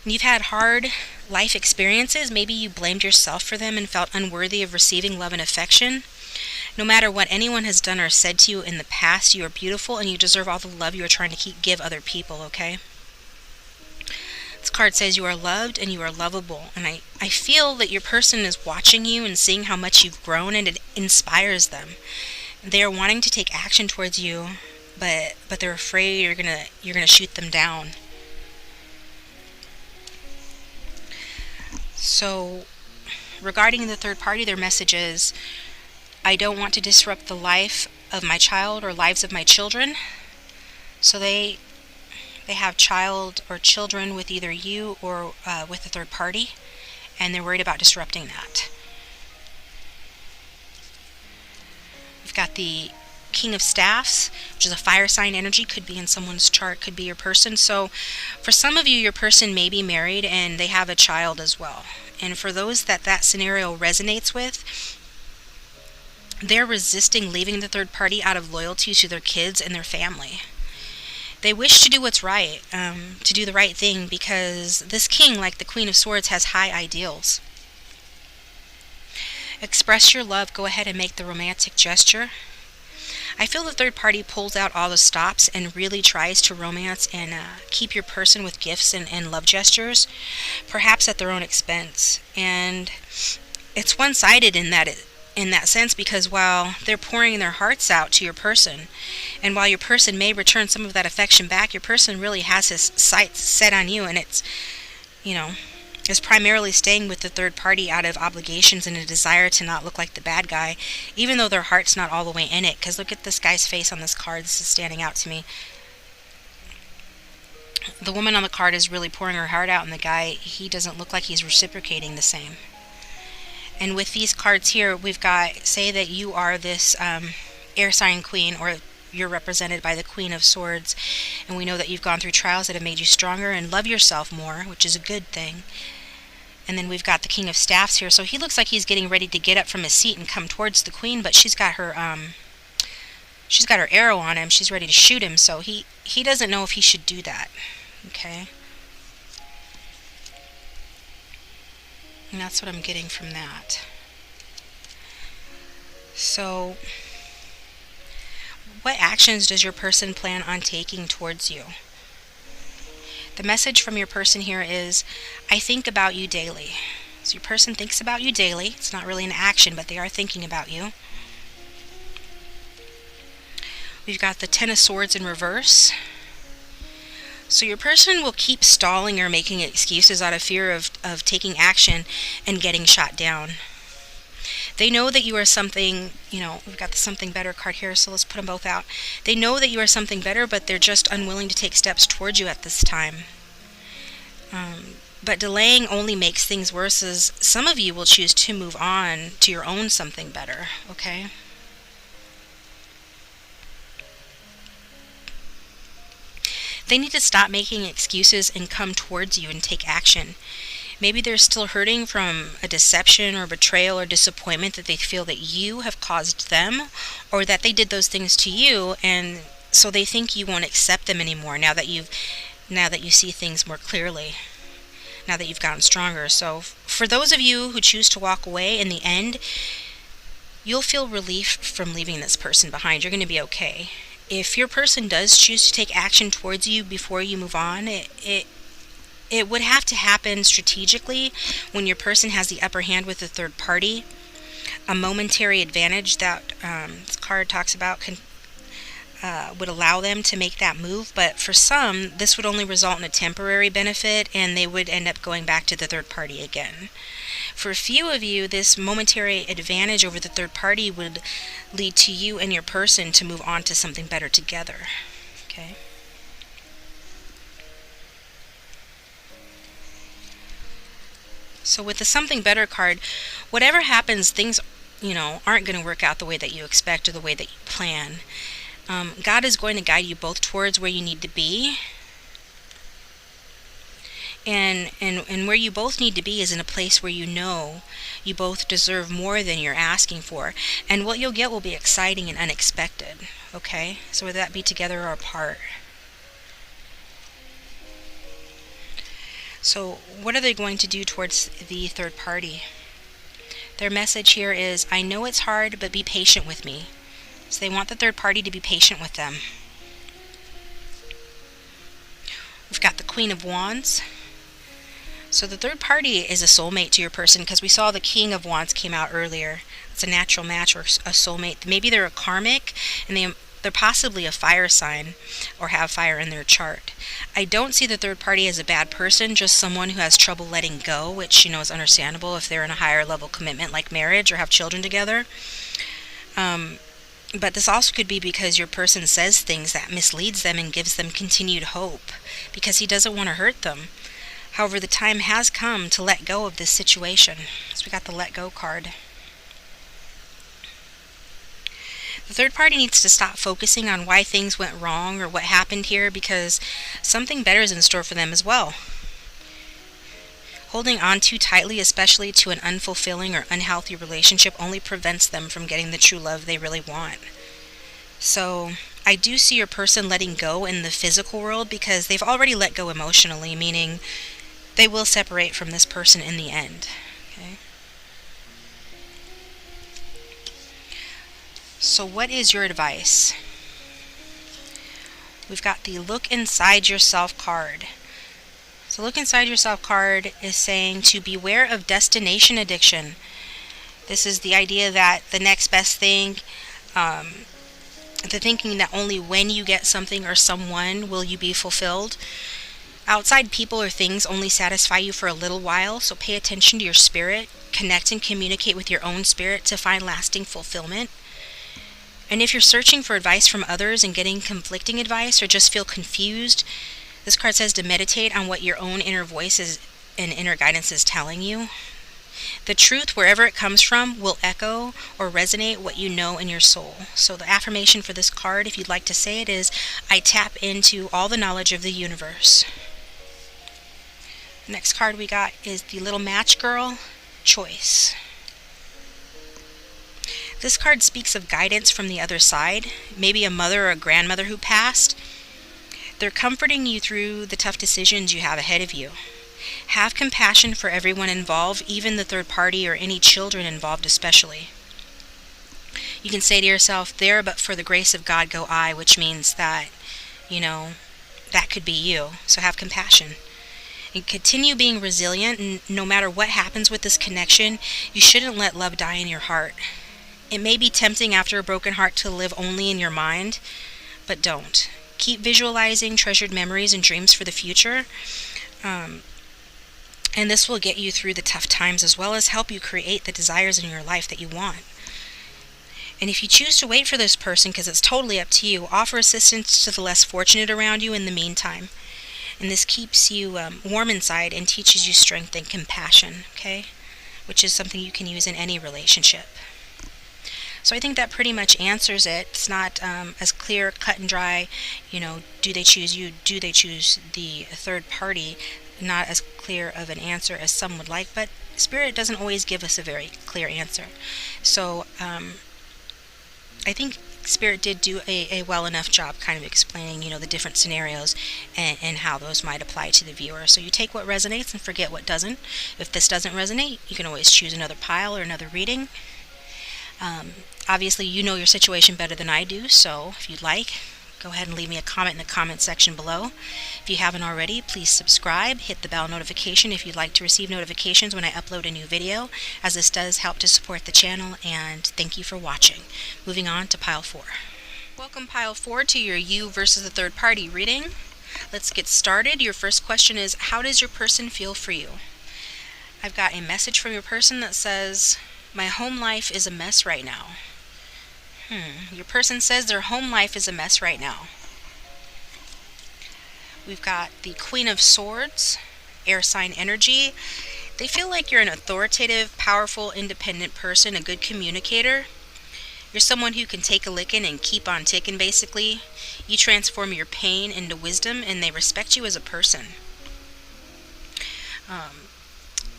[SPEAKER 1] You've had hard life experiences. Maybe you blamed yourself for them and felt unworthy of receiving love and affection. No matter what anyone has done or said to you in the past, you are beautiful and you deserve all the love you are trying to give other people, okay? This card says you are loved and you are lovable. And I feel that your person is watching you and seeing how much you've grown, and it inspires them. They are wanting to take action towards you, but they're afraid you're gonna shoot them down. So regarding the third party, their message is, I don't want to disrupt the life of my child or lives of my children. So they have child or children with either you or with a third party, and they're worried about disrupting that. We've got the King of Staffs, which is a fire sign energy, could be in someone's chart, could be your person. So for some of you, your person may be married and they have a child as well. And for those that scenario resonates with, they're resisting leaving the third party out of loyalty to their kids and their family. They wish to do what's right, to do the right thing, because this king, like the Queen of Swords, has high ideals. Express your love. Go ahead and make the romantic gesture. I feel the third party pulls out all the stops and really tries to romance and keep your person with gifts and love gestures, perhaps at their own expense. And it's one-sided in that sense, because while they're pouring their hearts out to your person, and while your person may return some of that affection back, your person really has his sights set on you, and it's, is primarily staying with the third party out of obligations and a desire to not look like the bad guy, even though their heart's not all the way in it. Because look at this guy's face on this card. This is standing out to me. The woman on the card is really pouring her heart out, and the guy, he doesn't look like he's reciprocating the same. And with these cards here, we've got, say that you are this air sign queen, or you're represented by the Queen of Swords, and we know that you've gone through trials that have made you stronger and love yourself more, which is a good thing. And then we've got the King of Staffs here, so he looks like he's getting ready to get up from his seat and come towards the Queen, but she's got her arrow on him. She's ready to shoot him, so he doesn't know if he should do that. Okay. And that's what I'm getting from that. So, what actions does your person plan on taking towards you? The message from your person here is, I think about you daily. So your person thinks about you daily. It's not really an action, but they are thinking about you. We've got the Ten of Swords in reverse. So your person will keep stalling or making excuses out of fear of taking action and getting shot down. They know that you are something, we've got the something better card here, so let's put them both out. They know that you are something better, but they're just unwilling to take steps towards you at this time. But delaying only makes things worse, as some of you will choose to move on to your own something better, okay? They need to stop making excuses and come towards you and take action. Maybe they're still hurting from a deception or betrayal or disappointment that they feel that you have caused them, or that they did those things to you, and so they think you won't accept them anymore now that you see things more clearly, now that you've gotten stronger. So for those of you who choose to walk away, in the end, you'll feel relief from leaving this person behind. You're going to be okay. If your person does choose to take action towards you before you move on, it would have to happen strategically when your person has the upper hand with the third party. A momentary advantage that this card talks about would allow them to make that move, but for some, this would only result in a temporary benefit, and they would end up going back to the third party again. For a few of you, this momentary advantage over the third party would lead to you and your person to move on to something better together. Okay? So with the something better card, whatever happens, things, aren't going to work out the way that you expect or the way that you plan. God is going to guide you both towards where you need to be. And where you both need to be is in a place where you know you both deserve more than you're asking for. And what you'll get will be exciting and unexpected. Okay? So whether that be together or apart. So what are they going to do towards the third party? Their message here is, I know it's hard, but be patient with me. So they want the third party to be patient with them. We've got the Queen of Wands. So the third party is a soulmate to your person, because we saw the King of Wands came out earlier. It's a natural match or a soulmate. Maybe they're a karmic, and they're possibly a fire sign or have fire in their chart. I don't see the third party as a bad person, just someone who has trouble letting go, which, is understandable if they're in a higher level commitment like marriage or have children together. But this also could be because your person says things that misleads them and gives them continued hope because he doesn't want to hurt them. However, the time has come to let go of this situation. So we got the Let Go card. The third party needs to stop focusing on why things went wrong or what happened here, because something better is in store for them as well. Holding on too tightly, especially to an unfulfilling or unhealthy relationship, only prevents them from getting the true love they really want. So I do see your person letting go in the physical world because they've already let go emotionally, meaning they will separate from this person in the end. Okay. So what is your advice? We've got the Look Inside Yourself card. So Look Inside Yourself card is saying to beware of destination addiction. This is the idea that the next best thing, the thinking that only when you get something or someone will you be fulfilled. Outside people or things only satisfy you for a little while, so pay attention to your spirit. Connect and communicate with your own spirit to find lasting fulfillment. And if you're searching for advice from others and getting conflicting advice or just feel confused, this card says to meditate on what your own inner voice is and inner guidance is telling you. The truth, wherever it comes from, will echo or resonate what you know in your soul. So the affirmation for this card, if you'd like to say it, is, I tap into all the knowledge of the universe. The next card we got is the Little Match Girl, Choice. This card speaks of guidance from the other side, maybe a mother or a grandmother who passed. They're comforting you through the tough decisions you have ahead of you. Have compassion for everyone involved, even the third party or any children involved especially. You can say to yourself, there but for the grace of God go I, which means that, that could be you. So have compassion. And continue being resilient, and no matter what happens with this connection, you shouldn't let love die in your heart. It may be tempting after a broken heart to live only in your mind, but don't. Keep visualizing treasured memories and dreams for the future. And this will get you through the tough times as well as help you create the desires in your life that you want. And if you choose to wait for this person, because it's totally up to you, offer assistance to the less fortunate around you in the meantime. And this keeps you warm inside and teaches you strength and compassion, okay? Which is something you can use in any relationship. So I think that pretty much answers it. It's not as clear, cut and dry, do they choose you, do they choose the third party? Not as clear of an answer as some would like, but Spirit doesn't always give us a very clear answer. So I think Spirit did do a well enough job kind of explaining, the different scenarios and how those might apply to the viewer. So you take what resonates and forget what doesn't. If this doesn't resonate, you can always choose another pile or another reading. Obviously, you know your situation better than I do, so if you'd like, go ahead and leave me a comment in the comment section below. If you haven't already, please subscribe, hit the bell notification if you'd like to receive notifications when I upload a new video, as this does help to support the channel, and thank you for watching. Moving on to Pile 4. Welcome, Pile 4, to your You versus the Third Party reading. Let's get started. Your first question is, how does your person feel for you? I've got a message from your person that says, my home life is a mess right now. Your person says their home life is a mess right now. We've got the Queen of Swords, air sign energy. They feel like you're an authoritative, powerful, independent person, a good communicator. You're someone who can take a licking and keep on ticking, basically. You transform your pain into wisdom, and they respect you as a person.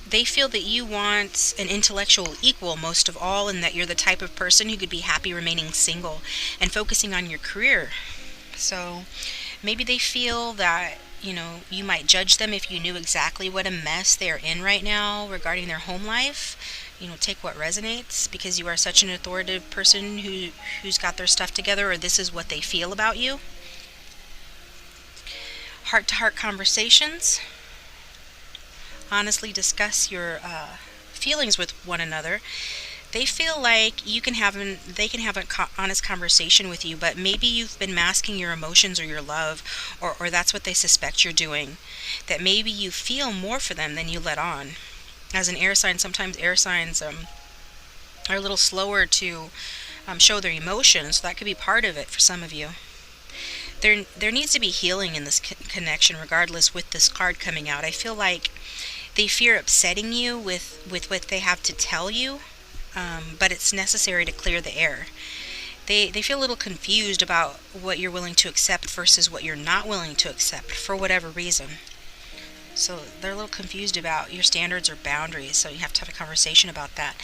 [SPEAKER 1] They feel that you want an intellectual equal most of all, and that you're the type of person who could be happy remaining single and focusing on your career. So maybe they feel that you might judge them if you knew exactly what a mess they're in right now regarding their home life. Take what resonates because you are such an authoritative person who's got their stuff together, or this is what they feel about you. Heart-to-heart conversations. Honestly discuss your feelings with one another. They feel like they can have an honest conversation with you, but maybe you've been masking your emotions or your love, or that's what they suspect you're doing. That maybe you feel more for them than you let on. As an air sign, sometimes air signs are a little slower to show their emotions, so that could be part of it for some of you. There needs to be healing in this connection, regardless, with this card coming out. I feel like they fear upsetting you with what they have to tell you, but it's necessary to clear the air. They feel a little confused about what you're willing to accept versus what you're not willing to accept for whatever reason. So they're a little confused about your standards or boundaries, so you have to have a conversation about that.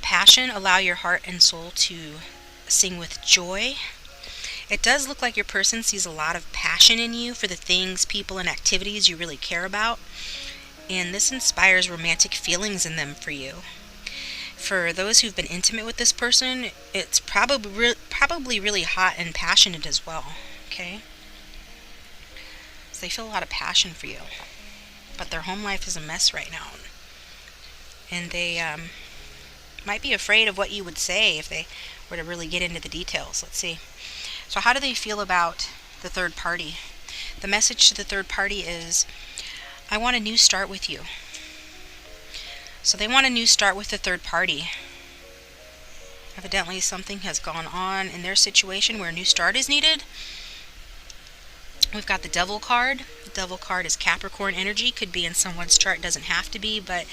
[SPEAKER 1] Passion, allow your heart and soul to sing with joy. It does look like your person sees a lot of passion in you for the things, people, and activities you really care about, and this inspires romantic feelings in them for you. For those who've been intimate with this person, it's probably really hot and passionate as well, okay? So they feel a lot of passion for you, but their home life is a mess right now, and they might be afraid of what you would say if they were to really get into the details. Let's see. So how do they feel about the third party? The message to the third party is, I want a new start with you. So they want a new start with the third party. Evidently something has gone on in their situation where a new start is needed. We've got the Devil card. The Devil card is Capricorn energy. Could be in someone's chart, doesn't have to be, but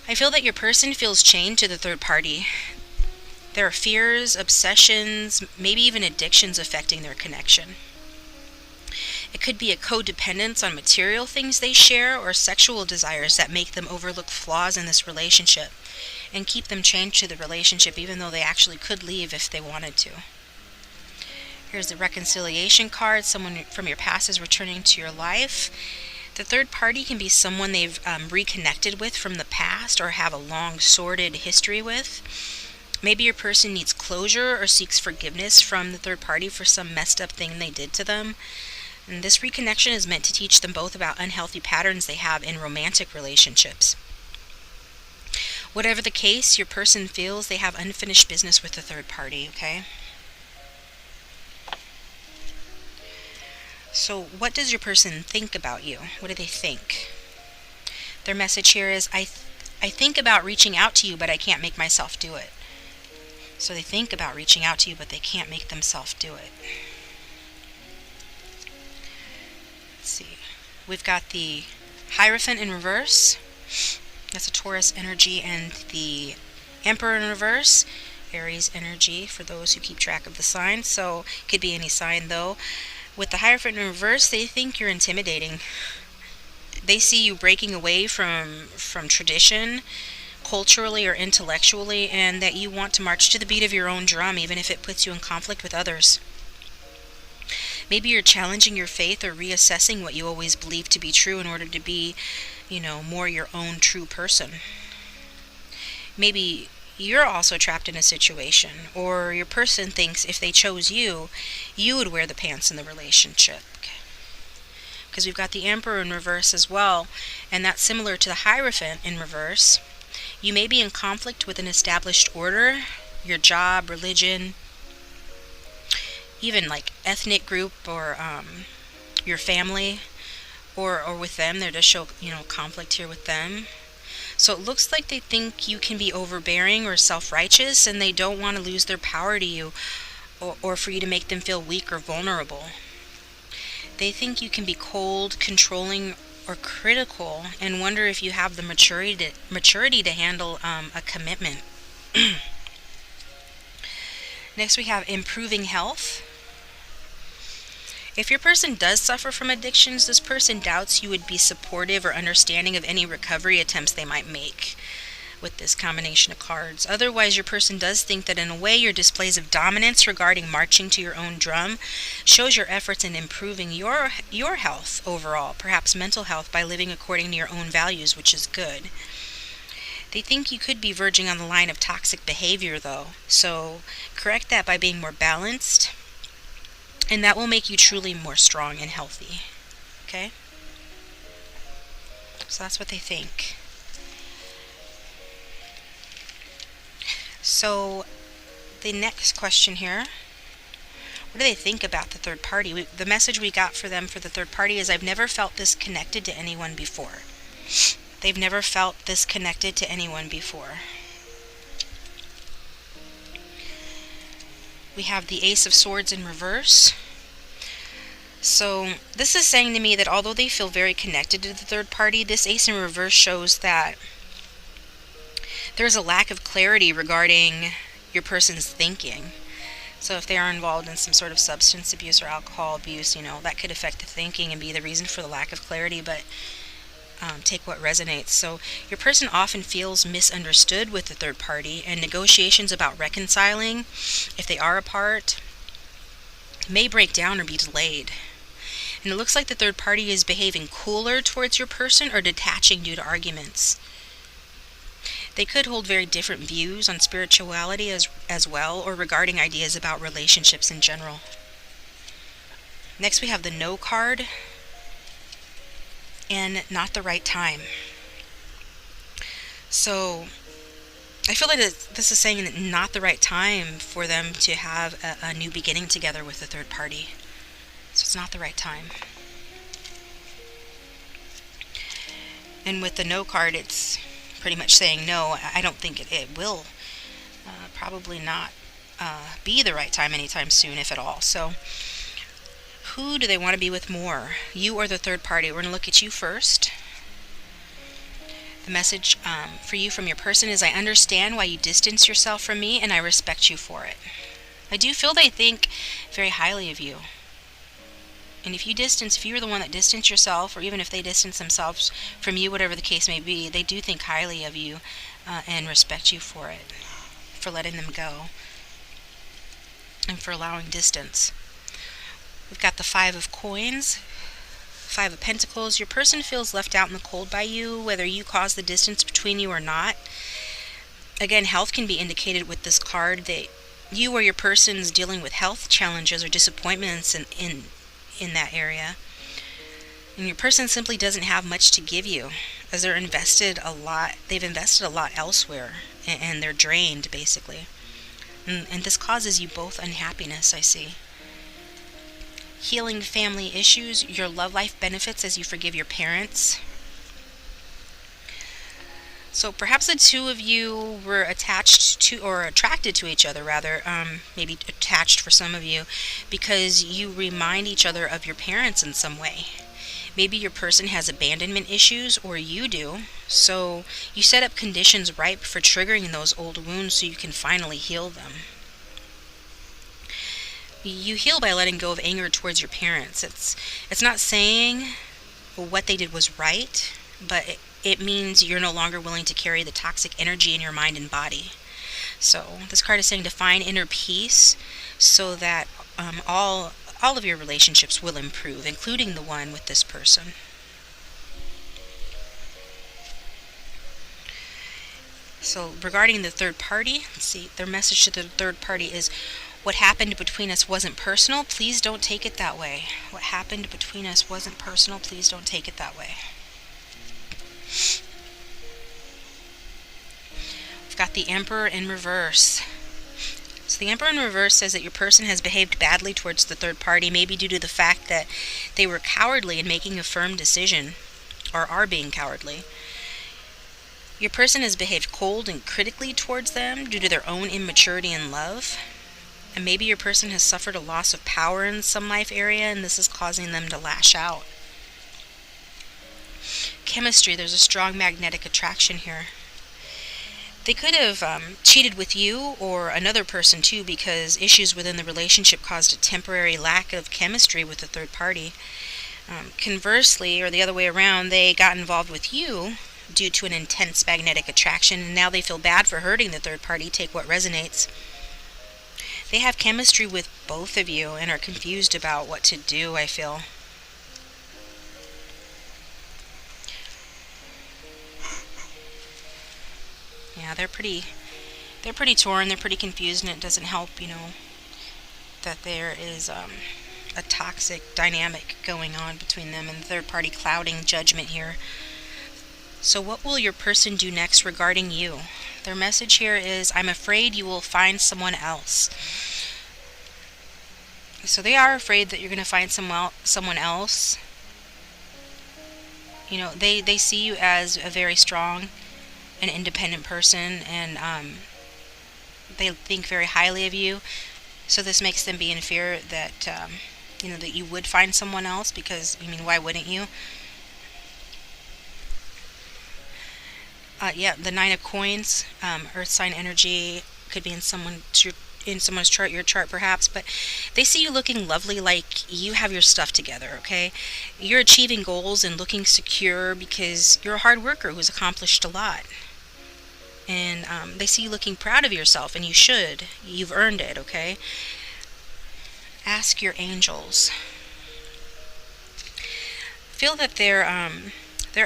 [SPEAKER 1] I feel that your person feels chained to the third party. There are fears, obsessions, maybe even addictions affecting their connection. It could be a codependence on material things they share or sexual desires that make them overlook flaws in this relationship and keep them chained to the relationship even though they actually could leave if they wanted to. Here's the reconciliation card. Someone from your past is returning to your life. The third party can be someone they've reconnected with from the past or have a long sordid history with. Maybe your person needs closure or seeks forgiveness from the third party for some messed up thing they did to them. And this reconnection is meant to teach them both about unhealthy patterns they have in romantic relationships. Whatever the case, your person feels they have unfinished business with the third party, okay? So what does your person think about you? What do they think? Their message here is, I think about reaching out to you, but I can't make myself do it. So they think about reaching out to you, but they can't make themselves do it. Let's see. We've got the Hierophant in reverse. That's a Taurus energy, and the Emperor in reverse, Aries energy for those who keep track of the signs. So it could be any sign though. With the Hierophant in reverse, they think you're intimidating. They see you breaking away from tradition, culturally or intellectually, and that you want to march to the beat of your own drum, even if it puts you in conflict with others. Maybe you're challenging your faith or reassessing what you always believed to be true in order to be, more your own true person. Maybe you're also trapped in a situation, or your person thinks if they chose you, you would wear the pants in the relationship. Because we've got the Emperor in reverse as well, and that's similar to the Hierophant in reverse. You may be in conflict with an established order, your job, religion, even like ethnic group, or your family, or with them. They're to show conflict here with them. So it looks like they think you can be overbearing or self-righteous, and they don't want to lose their power to you, or for you to make them feel weak or vulnerable. They think you can be cold, controlling, or critical, and wonder if you have the maturity to handle a commitment. Next we have improving health. If your person does suffer from addictions, this person doubts you would be supportive or understanding of any recovery attempts they might make. with this combination of cards. Otherwise, your person does think that in a way your displays of dominance regarding marching to your own drum shows your efforts in improving your health overall, perhaps mental health, by living according to your own values, which is good. They think you could be verging on the line of toxic behavior, though, so correct that by being more balanced, and that will make you truly more strong and healthy. Okay? So that's what they think. So the next question here, what do they think about the third party? The message we got for them for the third party is, I've never felt this connected to anyone before. They've never felt this connected to anyone before. We have the Ace of Swords in reverse. So this is saying to me that although they feel very connected to the third party, this Ace in reverse shows that there's a lack of clarity regarding your person's thinking. So if they are involved in some sort of substance abuse or alcohol abuse, that could affect the thinking and be the reason for the lack of clarity, but take what resonates. So your person often feels misunderstood with the third party, and negotiations about reconciling, if they are apart, may break down or be delayed. And it looks like the third party is behaving cooler towards your person or detaching due to arguments. They could hold very different views on spirituality as well, or regarding ideas about relationships in general. Next we have the No card and not the right time. So I feel like this is saying that not the right time for them to have a new beginning together with the third party. So it's not the right time. And with the No card, it's pretty much saying no, I don't think it will probably not be the right time anytime soon, if at all. So who do they want to be with more? You or the third party? We're going to look at you first. The message for you from your person is, I understand why you distance yourself from me, and I respect you for it. I do feel they think very highly of you. And if you're the one that distance yourself, or even if they distance themselves from you, whatever the case may be, they do think highly of you and respect you for it, for letting them go, and for allowing distance. We've got the Five of Coins, Five of Pentacles. Your person feels left out in the cold by you, whether you cause the distance between you or not. Again, health can be indicated with this card, that you or your person is dealing with health challenges or disappointments in that area. And your person simply doesn't have much to give you, as they've invested a lot elsewhere, and they're drained, basically. And this causes you both unhappiness, I see. Healing family issues, your love life benefits as you forgive your parents. So perhaps the two of you were attached to, or attracted to each other rather, maybe attached for some of you, because you remind each other of your parents in some way. Maybe your person has abandonment issues, or you do, so you set up conditions ripe for triggering those old wounds so you can finally heal them. You heal by letting go of anger towards your parents. It's not saying what they did was right, but it means you're no longer willing to carry the toxic energy in your mind and body. So this card is saying to find inner peace so that all of your relationships will improve, including the one with this person. So regarding the third party, let's see, their message to the third party is, what happened between us wasn't personal. Please don't take it that way. What happened between us wasn't personal. Please don't take it that way. We've got the Emperor in reverse. So the Emperor in reverse says that your person has behaved badly towards the third party, maybe due to the fact that they were cowardly in making a firm decision, or are being cowardly. Your person has behaved cold and critically towards them due to their own immaturity in love. And maybe your person has suffered a loss of power in some life area, and this is causing them to lash out. Chemistry, there's a strong magnetic attraction here. They could have cheated with you or another person too, because issues within the relationship caused a temporary lack of chemistry with the third party. Conversely, or the other way around, they got involved with you due to an intense magnetic attraction, and now they feel bad for hurting the third party. Take what resonates. They have chemistry with both of you and are confused about what to do, I feel. Yeah, they're pretty torn, they're pretty confused, and it doesn't help, that there is a toxic dynamic going on between them and the third party clouding judgment here. So what will your person do next regarding you? Their message here is, I'm afraid you will find someone else. So they are afraid that you're going to find someone else. They see you as a very strong and independent person, and they think very highly of you. So this makes them be in fear that that you would find someone else, because why wouldn't you? The Nine of Coins, Earth sign energy, could be in someone's chart, your chart perhaps, but they see you looking lovely, like you have your stuff together, okay? You're achieving goals and looking secure because you're a hard worker who's accomplished a lot. And they see you looking proud of yourself, and you should. You've earned it, okay? Ask your angels. Feel that they're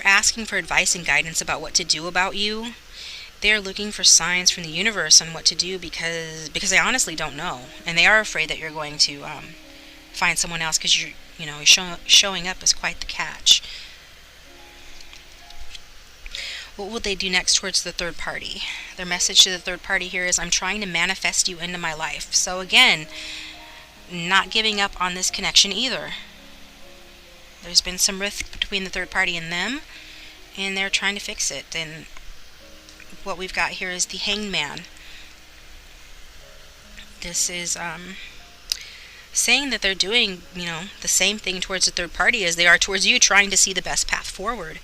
[SPEAKER 1] asking for advice and guidance about what to do about you. They're looking for signs from the universe on what to do because they honestly don't know, and they are afraid that you're going to find someone else, because you're showing up as quite the catch. What will they do next towards the third party? Their message to the third party here is, I'm trying to manifest you into my life. So again, not giving up on this connection either. There's been some rift between the third party and them, and they're trying to fix it. And what we've got here is the Hanged Man. This is saying that they're doing, the same thing towards the third party as they are towards you, trying to see the best path forward.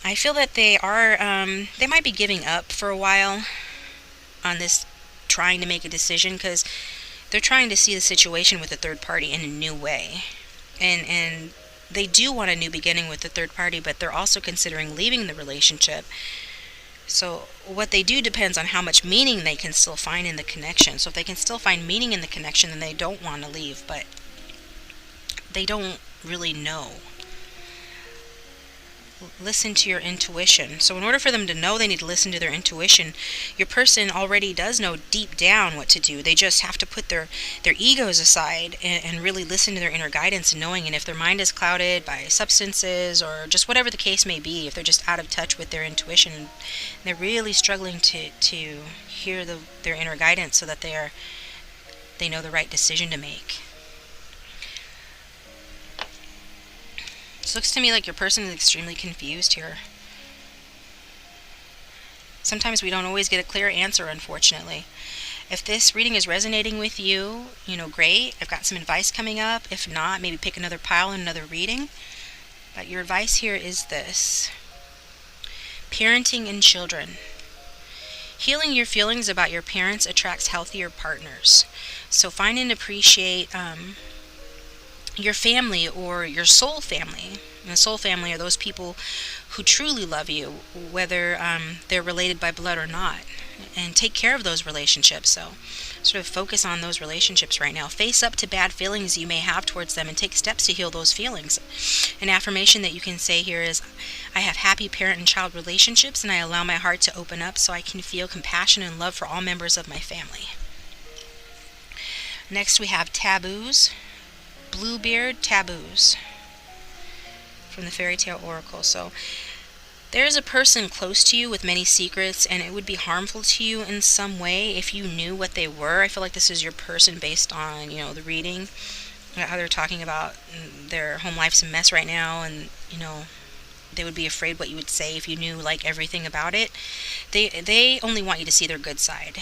[SPEAKER 1] I feel that they might be giving up for a while on this, trying to make a decision, because they're trying to see the situation with the third party in a new way. And they do want a new beginning with the third party, but they're also considering leaving the relationship. So what they do depends on how much meaning they can still find in the connection. So if they can still find meaning in the connection, then they don't want to leave, but they don't really know. Listen to your intuition. So in order for them to know, they need to listen to their intuition. Your person already does know deep down what to do. They just have to put their egos aside and really listen to their inner guidance and knowing. And if their mind is clouded by substances or just whatever the case may be, if they're just out of touch with their intuition, and they're really struggling to hear their inner guidance so that they know the right decision to make. It looks to me like your person is extremely confused here. Sometimes we don't always get a clear answer, unfortunately. If this reading is resonating with you, great. I've got some advice coming up. If not, maybe pick another pile in another reading. But your advice here is this. Parenting and children. Healing your feelings about your parents attracts healthier partners. So find and appreciate your family or your soul family. And the soul family are those people who truly love you, whether they're related by blood or not. And take care of those relationships. So sort of focus on those relationships right now. Face up to bad feelings you may have towards them and take steps to heal those feelings. An affirmation that you can say here is, I have happy parent and child relationships, and I allow my heart to open up so I can feel compassion and love for all members of my family. Next we have taboos. Bluebeard taboos from the Fairy Tale Oracle. So there's a person close to you with many secrets, and it would be harmful to you in some way if you knew what they were. I feel like this is your person based on, the reading, how they're talking about their home life's a mess right now, and, they would be afraid what you would say if you knew, everything about it. They only want you to see their good side.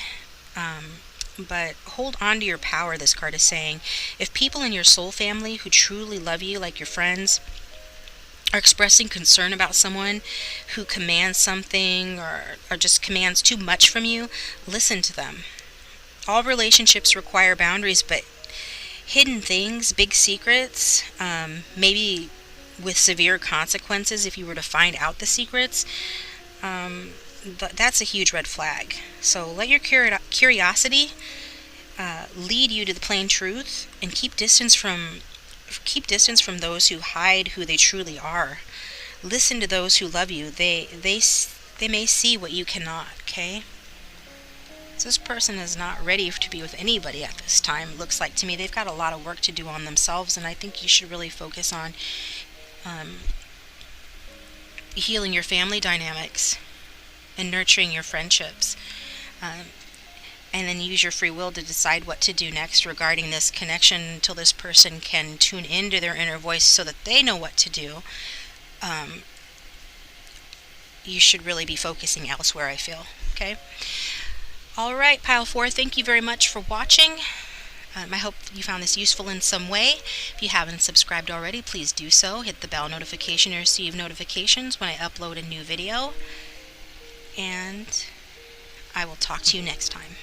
[SPEAKER 1] But hold on to your power, this card is saying. If people in your soul family who truly love you, like your friends, are expressing concern about someone who commands something or just commands too much from you, listen to them. All relationships require boundaries, but hidden things, big secrets, maybe with severe consequences if you were to find out the secrets, that's a huge red flag. So let your curiosity lead you to the plain truth, and keep distance from those who hide who they truly are. Listen to those who love you. They may see what you cannot. Okay. So this person is not ready to be with anybody at this time. It looks like to me they've got a lot of work to do on themselves, and I think you should really focus on healing your family dynamics and nurturing your friendships. And then use your free will to decide what to do next regarding this connection until this person can tune into their inner voice so that they know what to do. You should really be focusing elsewhere, I feel. Okay? Alright, Pile 4, thank you very much for watching. I hope you found this useful in some way. If you haven't subscribed already, please do so. Hit the bell notification to receive notifications when I upload a new video. And I will talk to you next time.